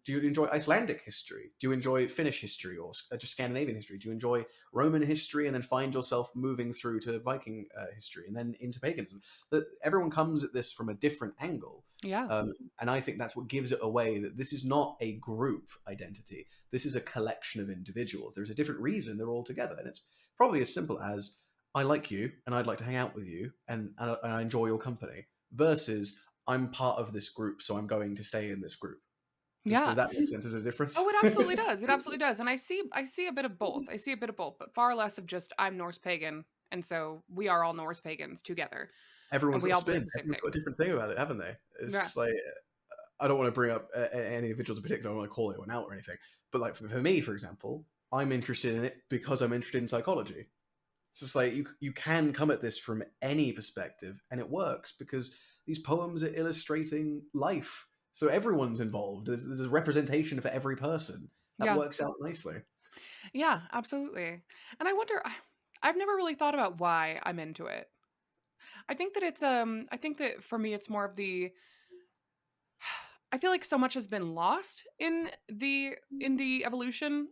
enjoy Icelandic history? Do you enjoy Finnish history or just Scandinavian history? Do you enjoy Roman history and then find yourself moving through to Viking history and then into paganism? That everyone comes at this from a different angle. Yeah. And I think that's what gives it away, that this is not a group identity. This is a collection of individuals. There's a different reason they're all together. And it's probably as simple as, I like you and I'd like to hang out with you and I enjoy your company, versus I'm part of this group, so I'm going to stay in this group. Does Yeah. that make sense as a difference? Oh, it absolutely does. It absolutely does. And I see a bit of both. I see a bit of both, but far less of just I'm Norse pagan, and so we are all Norse pagans together, and Everyone's we got a all believe spin. the same Everyone's got thing. a different thing about it, haven't they? Yeah. It's like, I don't want to bring up any individuals in particular. I don't want to call anyone out or anything. But like for me, for example, I'm interested in it because I'm interested in psychology. It's just like you can come at this from any perspective, and it works because these poems are illustrating life. So everyone's involved. There's a representation for every person. That Yeah. works out nicely. Yeah, absolutely. And I wonder I've never really thought about why I'm into it. I think that for me it's more of the I feel like so much has been lost in the evolution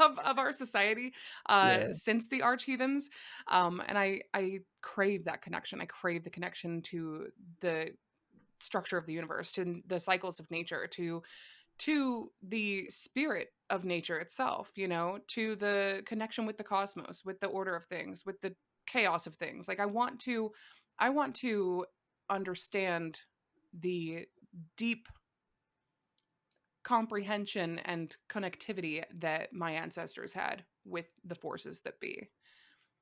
of our society Yeah. since the arch-heathens. And I crave that connection. I crave the connection to the structure of the universe, to the cycles of nature, to the spirit of nature itself, you know, to the connection with the cosmos, with the order of things, with the chaos of things. Like I want to understand the deep comprehension and connectivity that my ancestors had with the forces that be.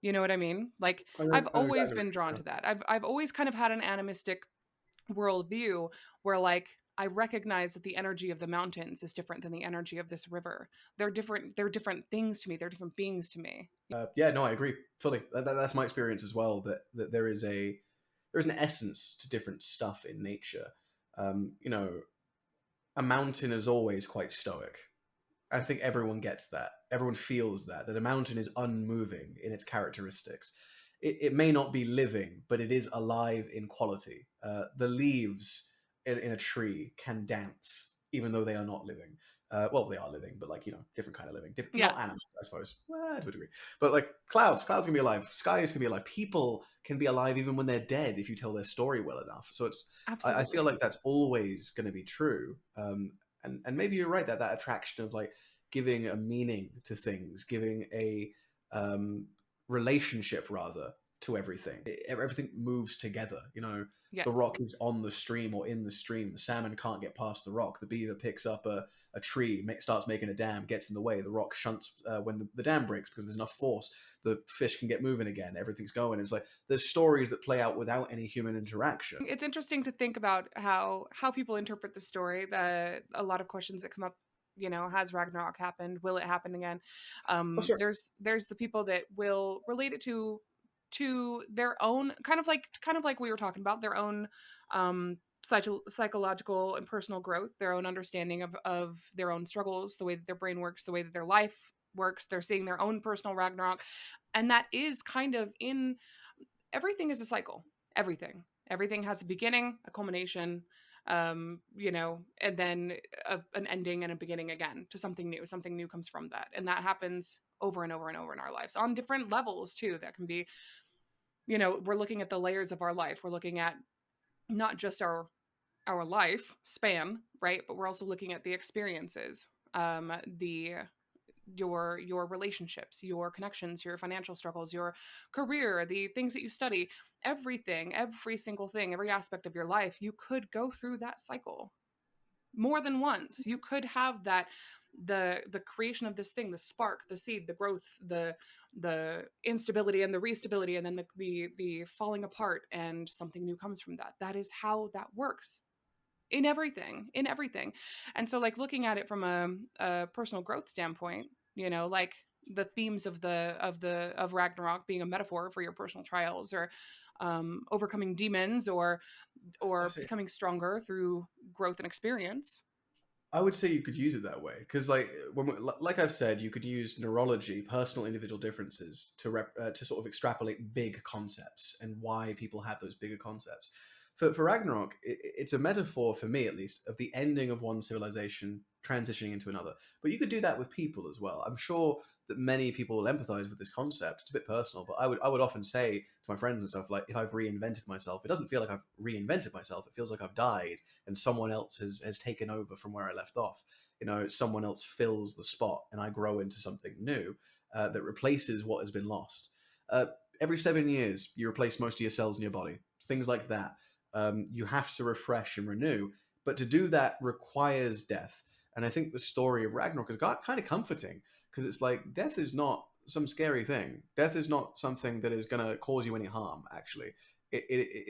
You know what I mean? Like I've I know always exactly what been you drawn mean. to that. I've always kind of had an animistic worldview where like I recognize that the energy of the mountains is different than the energy of this river. They're different things to me. They're different beings to me. Yeah, no, I agree fully. That's my experience as well. That there's an essence to different stuff in nature. You know, a mountain is always quite stoic. I think everyone gets that. Everyone feels that a mountain is unmoving in its characteristics. It may not be living, but it is alive in quality. The leaves in a tree can dance, even though they are not living. Well, they are living, but like, different kind of living. Yeah, Not animals, I suppose. Well, to a degree. But like clouds can be alive. Skies can be alive. People can be alive even when they're dead if you tell their story well enough. So I feel absolutely. like that's always going to be true. And maybe you're right, that attraction of like giving a meaning to things, giving a um, relationship rather to everything. Everything moves together. The Yes. rock is on the stream or in the stream. The salmon can't get past the rock. The beaver picks up a tree, starts making a dam, gets in the way. The rock shunts when the dam breaks because there's enough force. The fish can get moving again. Everything's going. It's like there's stories that play out without any human interaction. It's interesting to think about how people interpret the story. The A lot of questions that come up, you know, has Ragnarok happened? Will it happen again? Oh, sure. There's the people that will relate it to their own kind of like we were talking about, their own psychological and personal growth, their own understanding of their own struggles, the way that their brain works, the way that their life works. They're seeing their own personal Ragnarok. And that is kind of in everything is a cycle. Everything has a beginning, a culmination, and then an ending and a beginning again to something new. Something new comes from that, and that happens over and over and over in our lives on different levels too. That can be, we're looking at the layers of our life. We're looking at not just our life span, right? But we're also looking at the experiences, the your relationships, your connections, your financial struggles, your career, the things that you study, everything, every single thing, every aspect of your life. You could go through that cycle more than once. You could have that the creation of this thing, the spark, the seed, the growth, the instability and the restability, and then the falling apart, and something new comes from that. That is how that works in everything. And so, like, looking at it from a personal growth standpoint, like the themes of Ragnarok being a metaphor for your personal trials, or overcoming demons, I or see. becoming stronger through growth and experience. I would say you could use it that way because, like, like I've said, you could use neurology, personal individual differences, to sort of extrapolate big concepts and why people have those bigger concepts. For Ragnarok, it's a metaphor, for me at least, of the ending of one civilization transitioning into another. But you could do that with people as well. I'm sure that many people will empathize with this concept. It's a bit personal, but I would often say to my friends and stuff, like, if I've reinvented myself, it doesn't feel like I've reinvented myself. It feels like I've died and someone else has taken over from where I left off. Someone else fills the spot and I grow into something new that replaces what has been lost. Uh, every 7 years, you replace most of your cells in your body. Things like that. You have to refresh and renew, but to do that requires death. And I think the story of Ragnarok is kind of comforting because it's like death is not some scary thing. Death is not something that is going to cause you any harm. Actually,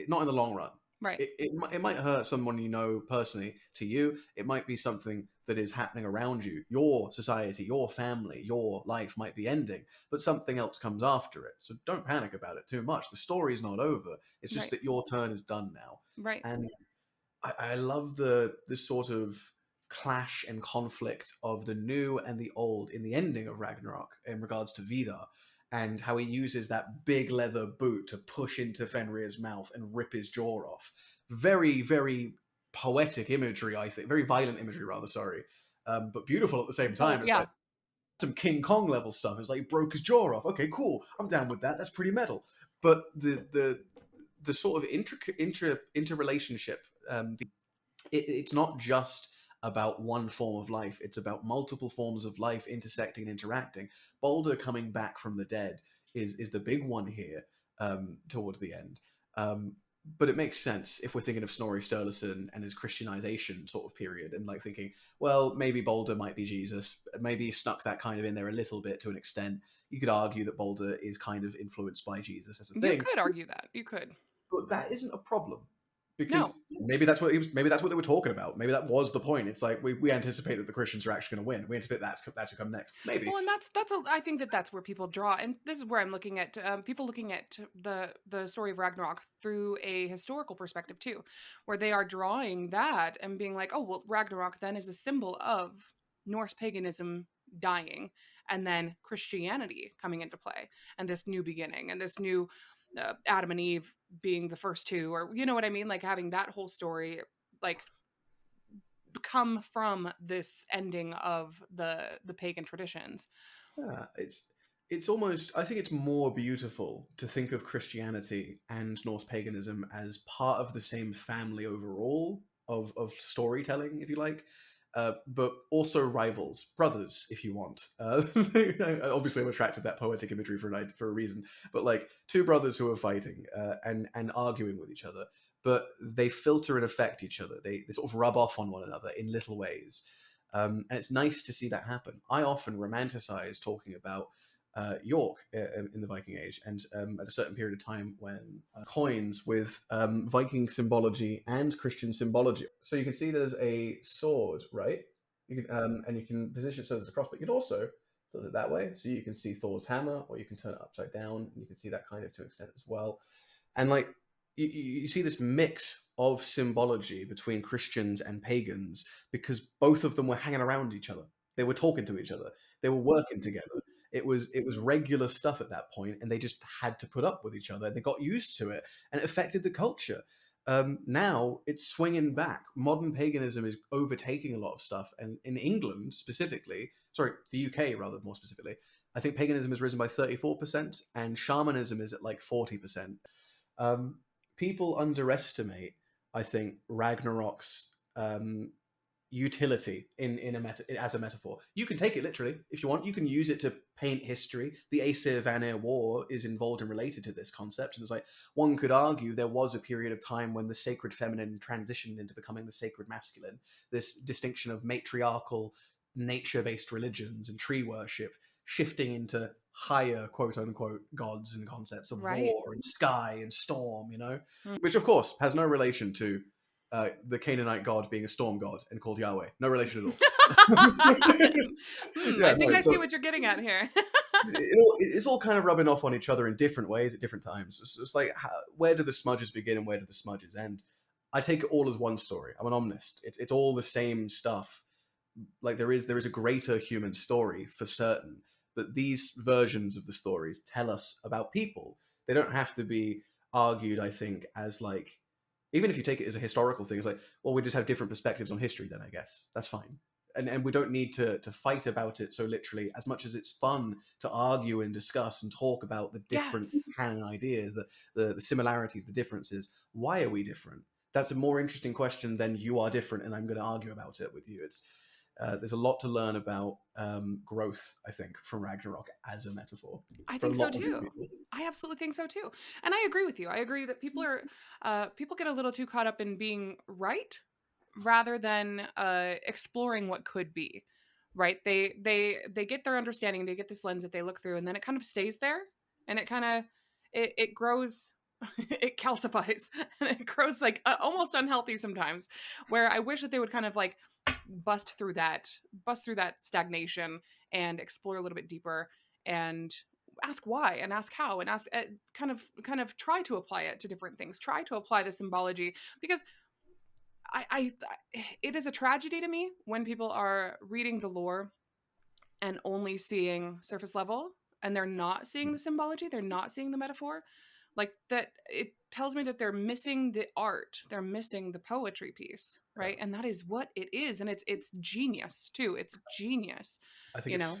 not in the long run. Right. It might hurt someone you know personally. To you, it might be something that is happening around you. Your society, your family, your life might be ending, but something else comes after it. So don't panic about it too much. The story's not over. It's just Right. that your turn is done now. Right. And I love the sort of clash and conflict of the new and the old in the ending of Ragnarok in regards to Vidar, and how he uses that big leather boot to push into Fenrir's mouth and rip his jaw off. Very, very poetic imagery, I think. Very violent imagery, rather, sorry. But beautiful at the same Oh time. It's yeah. like some King Kong level stuff. It's like he broke his jaw off. Okay, cool. I'm down with that. That's pretty metal. But the sort of interrelationship, it's not just about one form of life. It's about multiple forms of life intersecting and interacting. Balder coming back from the dead is the big one here, towards the end. But it makes sense if we're thinking of Snorri Sturluson and his Christianization sort of period, and like thinking, well, maybe Balder might be Jesus. Maybe he snuck that kind of in there a little bit to an extent. You could argue that Balder is kind of influenced by Jesus as a You thing, could argue that. You could. but that isn't a problem No. because maybe that's what he was. Maybe that's what they were talking about. Maybe that was the point. It's like we anticipate that the Christians are actually going to win. We anticipate that's to come next. Maybe. Well, and I think that's where people draw, and this is where I'm looking at people looking at the story of Ragnarok through a historical perspective too, where they are drawing that and being like, oh well, Ragnarok then is a symbol of Norse paganism dying, and then Christianity coming into play, and this new beginning, and this new Adam and Eve being the first two, or you know what I mean, like having that whole story like come from this ending of the pagan traditions. Yeah, it's almost. I think it's more beautiful to think of Christianity and Norse paganism as part of the same family overall of storytelling, if you like. But also rivals, brothers, if you want. Obviously, I'm attracted to that poetic imagery for a reason. But like two brothers who are fighting and arguing with each other, but they filter and affect each other. They sort of rub off on one another in little ways. And it's nice to see that happen. I often romanticize talking about York in the Viking Age, and at a certain period of time when coins with Viking symbology and Christian symbology. So you can see there's a sword, right? You can and you can position it so there's a cross, but you can also tilt it that way, so you can see Thor's hammer, or you can turn it upside down, and you can see that kind of to an extent as well. And like you see this mix of symbology between Christians and pagans because both of them were hanging around each other. They were talking to each other. They were working together. It was regular stuff at that point, and they just had to put up with each other. They got used to it, and it affected the culture. Now it's swinging back. Modern paganism is overtaking a lot of stuff, and in England specifically, sorry, the UK rather more specifically, I think paganism has risen by 34%, and shamanism is at like 40%. Um, People underestimate, I think, Ragnarok's utility as a metaphor. You can take it literally if you want. You can use it to paint history. The Aesir Vanir War is involved and related to this concept, and it's like one could argue there was a period of time when the sacred feminine transitioned into becoming the sacred masculine. This distinction of matriarchal, nature-based religions and tree worship shifting into higher quote unquote gods and concepts of Right. war and sky and storm, Mm. which of course has no relation to the Canaanite god being a storm god and called Yahweh. No relation at all. I Yeah, think no. I see what you're getting at here. It's all kind of rubbing off on each other in different ways at different times. It's like, where do the smudges begin and where do the smudges end? I take it all as one story. I'm an omnist. It's all the same stuff. Like there is a greater human story for certain, but these versions of the stories tell us about people. They don't have to be argued, I think, as like, even if you take it as a historical thing, it's like, well, we just have different perspectives on history then, I guess. That's fine. And we don't need to fight about it so literally, as much as it's fun to argue and discuss and talk about the different Yes. canon ideas, the similarities, the differences. Why are we different? That's a more interesting question than you are different and I'm going to argue about it with you. There's a lot to learn about growth, I think, from Ragnarok as a metaphor. I For a think so lot of too. people. I absolutely think so too. And I agree with you. I agree that people get a little too caught up in being right rather than exploring what could be. Right? They get their understanding, they get this lens that they look through, and then it kind of stays there, and it grows. It calcifies and it grows like almost unhealthy sometimes, where I wish that they would kind of like bust through that stagnation and explore a little bit deeper and ask why and ask how and ask kind of try to apply it to different things, try to apply the symbology, because I it is a tragedy to me when people are reading the lore and only seeing surface level, and they're not seeing the symbology, they're not seeing the metaphor. Like that, it tells me that they're missing the art, they're missing the poetry piece, Yeah. right? And that is what it is, and it's genius too. It's genius, I think you it's know.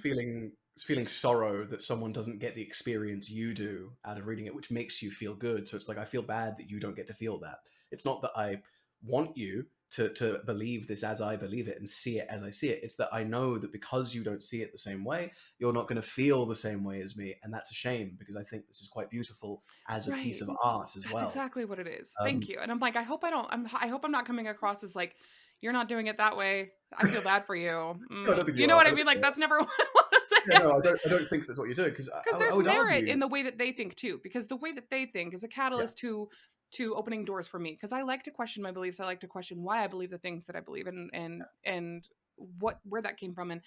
feeling sorrow that someone doesn't get the experience you do out of reading it, which makes you feel good. So it's like I feel bad that you don't get to feel that. It's not that I want you to believe this as I believe it and see it as I see it. It's that I know that because you don't see it the same way, you're not going to feel the same way as me, and that's a shame because I think this is quite beautiful as a piece Right. of art as That's well. exactly what it is. Thank Um, you. And I'm like, I hope I'm not coming across as like, you're not doing it that way, I feel bad for you. no, I don't think You you know are. what I I don't mean? think Like you are. that's never what I want to Yeah, say. no, I don't think that's what you're doing because Because I there's would merit argue. in the way that they think too, because the way that they think is a Yeah, catalyst to opening doors for me, because I like to question my beliefs, I like to question why I believe the things that I believe, and what where that came from, and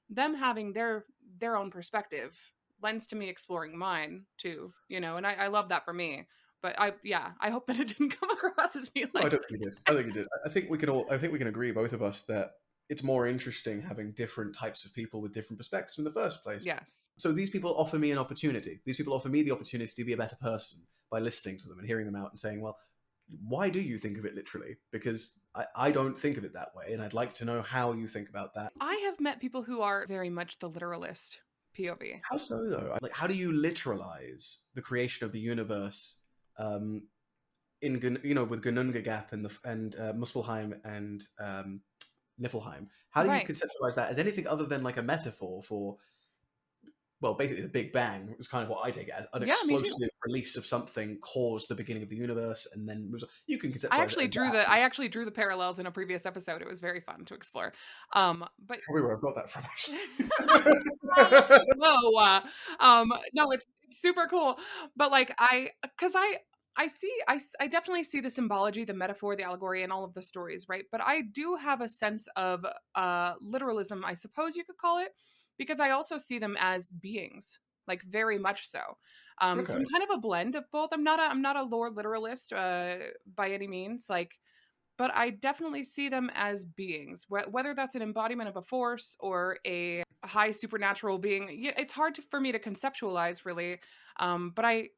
them having their own perspective lends to me exploring mine too, and I love that for me. But I hope that it didn't come across as me no, I like don't think you did. I don't think you did. I think we can all. I think we can agree, both of us, that it's more interesting having different types of people with different perspectives in the first place. yes. So these people offer me an opportunity. These people offer me the opportunity to be a better person by listening to them and hearing them out and saying, well, why do you think of it literally? Because I don't think of it that way, and I'd like to know how you think about that. I have met people who are very much the literalist POV. How so, though? Like, how do you literalize the creation of the universe um, with Gunungagap and Muspelheim and Niflheim? How do you Right. conceptualize that as anything other than like a metaphor for, well, basically the Big Bang is kind of what I take it as. An Yeah, me too. explosive release of something caused the beginning of the universe and then moves on. You can I conceptualize it actually as drew that. the I actually drew the parallels in a previous episode. It was very fun to explore. But Probably where I've got that from, actually. whoa, no, it's super cool. But like because I definitely see the symbology, the metaphor, the allegory, and all of the stories, right? But I do have a sense of literalism, I suppose you could call it, because I also see them as beings, like very much so. So Okay. I'm kind of a blend of both. I'm not a lore literalist by any means. Like but I definitely see them as beings. Whether that's an embodiment of a force or a high supernatural being, it's hard for me to conceptualize really. But I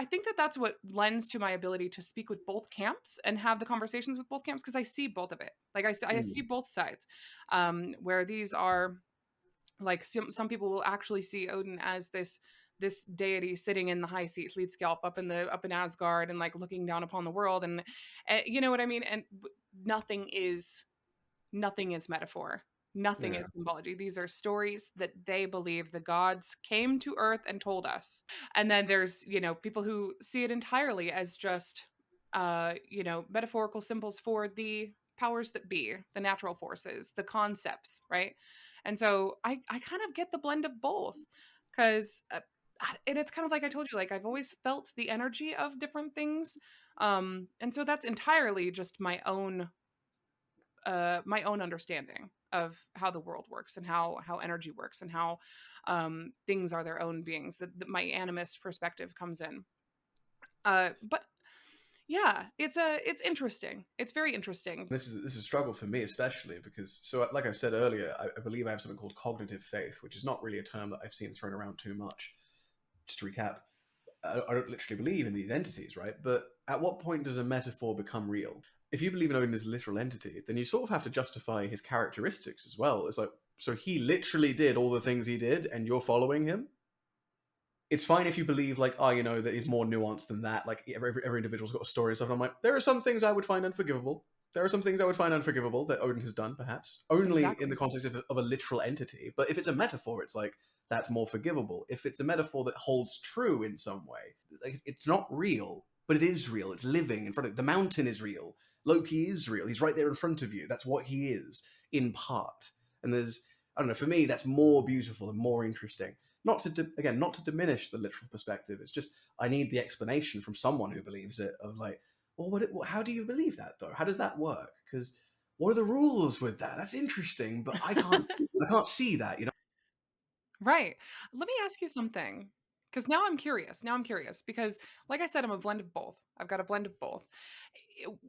think that's what lends to my ability to speak with both camps and have the conversations with both camps, because I see both of it. Like I see Mm. both sides, where these are like some people will actually see Odin as this deity sitting in the high seat Hlidskjalf up in Asgard and like looking down upon the world, and you know what I mean. And nothing is nothing is metaphor. Nothing Yeah. is symbology. These are stories that they believe the gods came to earth and told us. And then there's, people who see it entirely as just metaphorical symbols for the powers that be, the natural forces, the concepts, right? And so I kind of get the blend of both, cuz and it's kind of like I told you, like I've always felt the energy of different things. And so that's entirely just my own understanding of how the world works and how energy works and how things are their own beings. That my animist perspective comes in. But yeah, it's interesting. It's very interesting. This is a struggle for me, especially because, so like I said earlier, I believe I have something called cognitive faith, which is not really a term that I've seen thrown around too much. Just to recap, I don't literally believe in these entities, right? But at what point does a metaphor become real? If you believe in Odin as a literal entity, then you sort of have to justify his characteristics as well. It's like, so he literally did all the things he did, and you're following him? It's fine if you believe, like, oh, that he's more nuanced than that. Like, every individual's got a story and stuff. And I'm like, there are some things I would find unforgivable. There are some things I would find unforgivable that Odin has done, perhaps, only in the Exactly. context of a literal entity. But if it's a metaphor, it's like, that's more forgivable. If it's a metaphor that holds true in some way, like, it's not real, but it is real. It's living in front of you. The mountain is real. Loki is real. He's right there in front of you. That's what he is, in part. And I don't know, for me, that's more beautiful and more interesting. Not to again, not to diminish the literal perspective. It's just I need the explanation from someone who believes it. Of like, well, how do you believe that though? How does that work? Because what are the rules with that? That's interesting, but I can't see that. Right. Let me ask you something. Because now I'm curious. Now I'm curious because, like I said, I'm a blend of both. I've got a blend of both.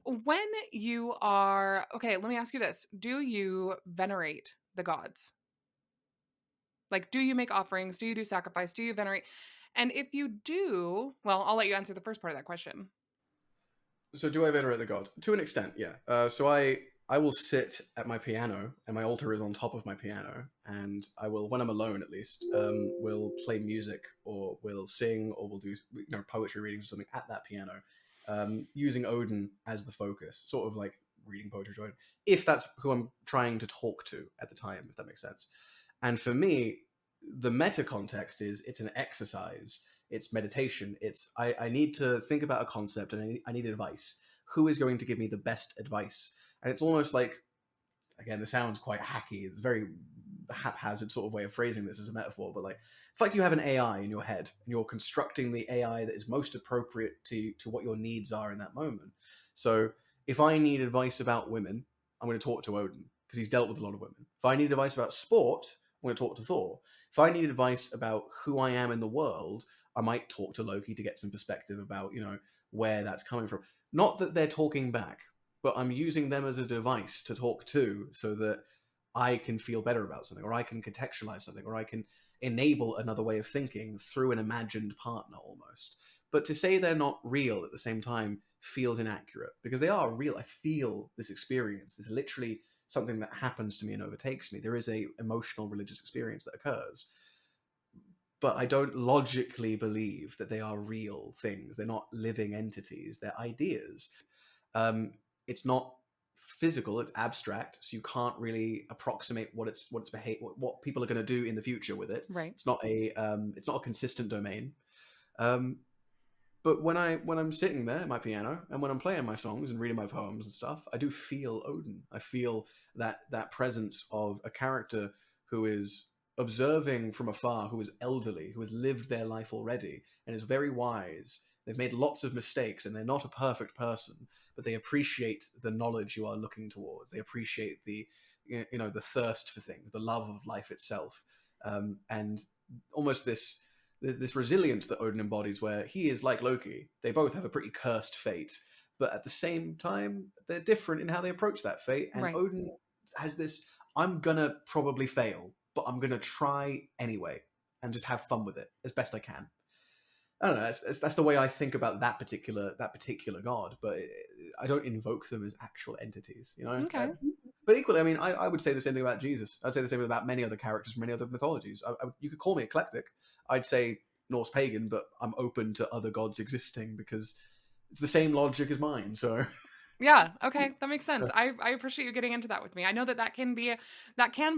When you are, okay, let me ask you this. Do you venerate the gods? Like, do you make offerings? Do you do sacrifice? Do you venerate? And if you do, well, I'll let you answer the first part of that question. So do I venerate the gods? To an extent, yeah. So I will sit at my piano, and my altar is on top of my piano, and I will, when I'm alone at least, will play music, or will sing, or will do poetry readings or something at that piano, using Odin as the focus, sort of like reading poetry to Odin, if that's who I'm trying to talk to at the time, if that makes sense. And for me, the meta context is it's an exercise, it's meditation, it's I need to think about a concept, and I need advice. Who is going to give me the best advice? And it's almost like, again, this sounds quite hacky, it's a very haphazard sort of way of phrasing this as a metaphor, but like it's like you have an AI in your head and you're constructing the AI that is most appropriate to what your needs are in that moment. So if I need advice about women, I'm going to talk to Odin because he's dealt with a lot of women. If I need advice about sport, I'm going to talk to Thor. If I need advice about who I am in the world, I might talk to Loki to get some perspective about, where that's coming from. Not that they're talking back, but I'm using them as a device to talk to so that I can feel better about something, or I can contextualize something, or I can enable another way of thinking through an imagined partner almost. But to say they're not real at the same time feels inaccurate, because they are real. I feel this experience. This is literally something that happens to me and overtakes me. There is a emotional religious experience that occurs, but I don't logically believe that they are real things. They're not living entities. They're ideas. It's not physical. It's abstract, so you can't really approximate what people are going to do in the future with it. Right. It's not a consistent domain. Um, but when I'm sitting there at my piano and when I'm playing my songs and reading my poems and stuff, I do feel Odin. I feel that presence of a character who is observing from afar, who is elderly, who has lived their life already, and is very wise. They've made lots of mistakes, and they're not a perfect person, but they appreciate the knowledge you are looking towards. They appreciate the thirst for things, the love of life itself, and almost this resilience that Odin embodies, where he is like Loki. They both have a pretty cursed fate, but at the same time, they're different in how they approach that fate. And Right. Odin has this, I'm gonna probably fail, but I'm gonna try anyway and just have fun with it as best I can. I don't know. That's the way I think about that particular god, but I don't invoke them as actual entities. Okay. But equally, I mean, I would say the same thing about Jesus. I'd say the same about many other characters from many other mythologies. You could call me eclectic. I'd say Norse pagan, but I'm open to other gods existing because it's the same logic as mine. So Yeah, okay, that makes sense. I appreciate you getting into that with me. I know that that can be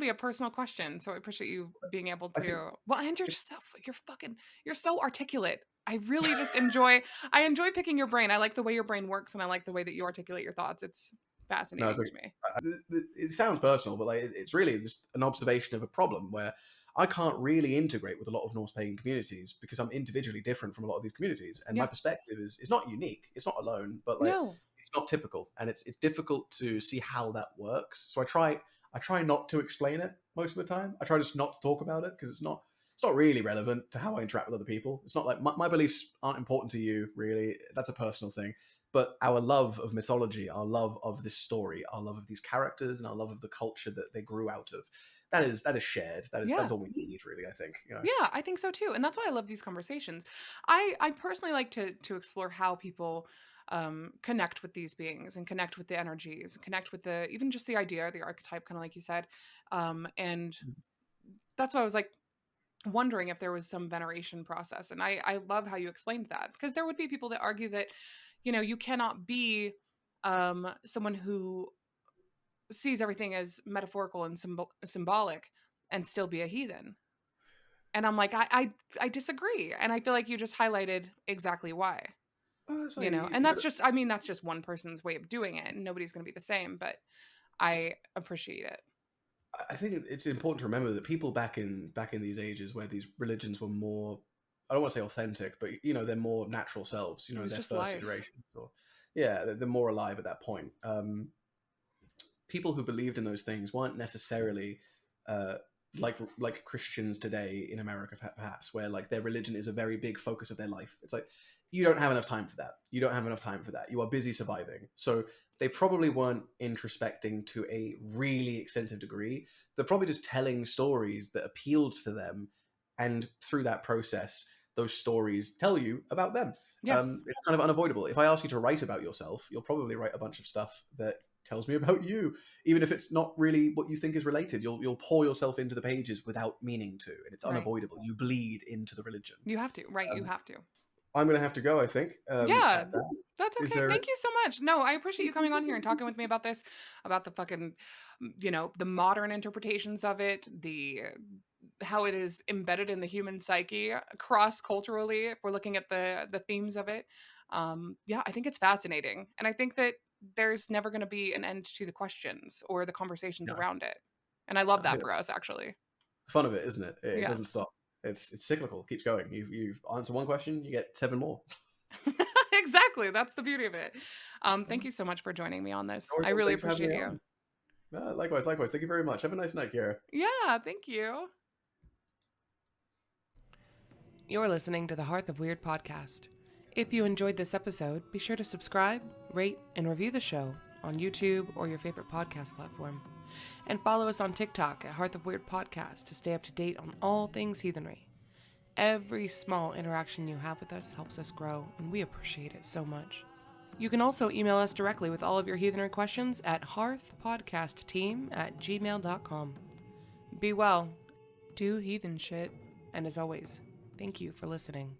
a personal question, so I appreciate you being able I think to. Well, and you're it's just you're so articulate. I really just enjoy picking your brain. I like the way your brain works, and I like the way that you articulate your thoughts. It's no, it's fascinating like to me. it sounds personal, but like it's really just an observation of a problem where I can't really integrate with a lot of Norse pagan communities because I'm individually different from a lot of these communities, and my Yeah. perspective is not unique. It's not alone, but like No. it's not typical, and it's difficult to see how that works. So I try not to explain it most of the time. I try just not to talk about it because it's not really relevant to how I interact with other people. It's not like my beliefs aren't important to you, really. That's a personal thing. But our love of mythology, our love of this story, our love of these characters, and our love of the culture that they grew out of, that is shared. That is Yeah. all we need, really. I think. Yeah, I think so too. And that's why I love these conversations. I personally like to explore how people connect with these beings and connect with the energies and connect with the even just the idea, the archetype, kind of like you said. And that's why I was like wondering if there was some veneration process. And I love how you explained that because there would be people that argue that, you cannot be someone who sees everything as metaphorical and symbolic and still be a heathen. And I'm like, I disagree. And I feel like you just highlighted exactly why, It's like, and that's just, I mean, that's just one person's way of doing it. And nobody's going to be the same, but I appreciate it. I think it's important to remember that people back in these ages where these religions were more, I don't want to say authentic, but they're more natural selves. It was Their just first life. iterations, or yeah, they're more alive at that point. People who believed in those things weren't necessarily uh, like Christians today in America, perhaps, where like their religion is a very big focus of their life. It's like you don't have enough time for that. You don't have enough time for that. You are busy surviving. So they probably weren't introspecting to a really extensive degree. They're probably just telling stories that appealed to them, and through that process, those stories tell you about them. Yes. It's kind of unavoidable. If I ask you to write about yourself, you'll probably write a bunch of stuff that tells me about you, even if it's not really what you think is related. You'll pour yourself into the pages without meaning to, and it's Right. unavoidable. You bleed into the religion. You have to. Right. You Um, have to. I'm gonna have to go. I think. Yeah. At that, That's is okay. there? Thank you so much. No, I appreciate you coming on here and talking with me about this, about the fucking, the modern interpretations of it, the how it is embedded in the human psyche cross culturally. If we're looking at the themes of it, yeah, I think it's fascinating, and I think that there's never going to be an end to the questions or the conversations No, around it, and I love I that think for us actually. the fun of it, isn't it? It Yeah, doesn't stop. It's cyclical. It keeps going. You answer one question, you get seven more. exactly. That's the beauty of it. Thank you so much for joining me on this. I really Thanks for having appreciate me you. on. Likewise, likewise. Thank you very much. Have a nice night, Kierra. Yeah, thank you. You're listening to the Hearth of Wyrd podcast. If you enjoyed this episode, be sure to subscribe, rate, and review the show on YouTube or your favorite podcast platform. And follow us on TikTok at Hearth of Wyrd podcast to stay up to date on all things heathenry. Every small interaction you have with us helps us grow, and we appreciate it so much. You can also email us directly with all of your heathenry questions at hearthpodcastteam@gmail.com. Be well, do heathen shit, and as always, thank you for listening.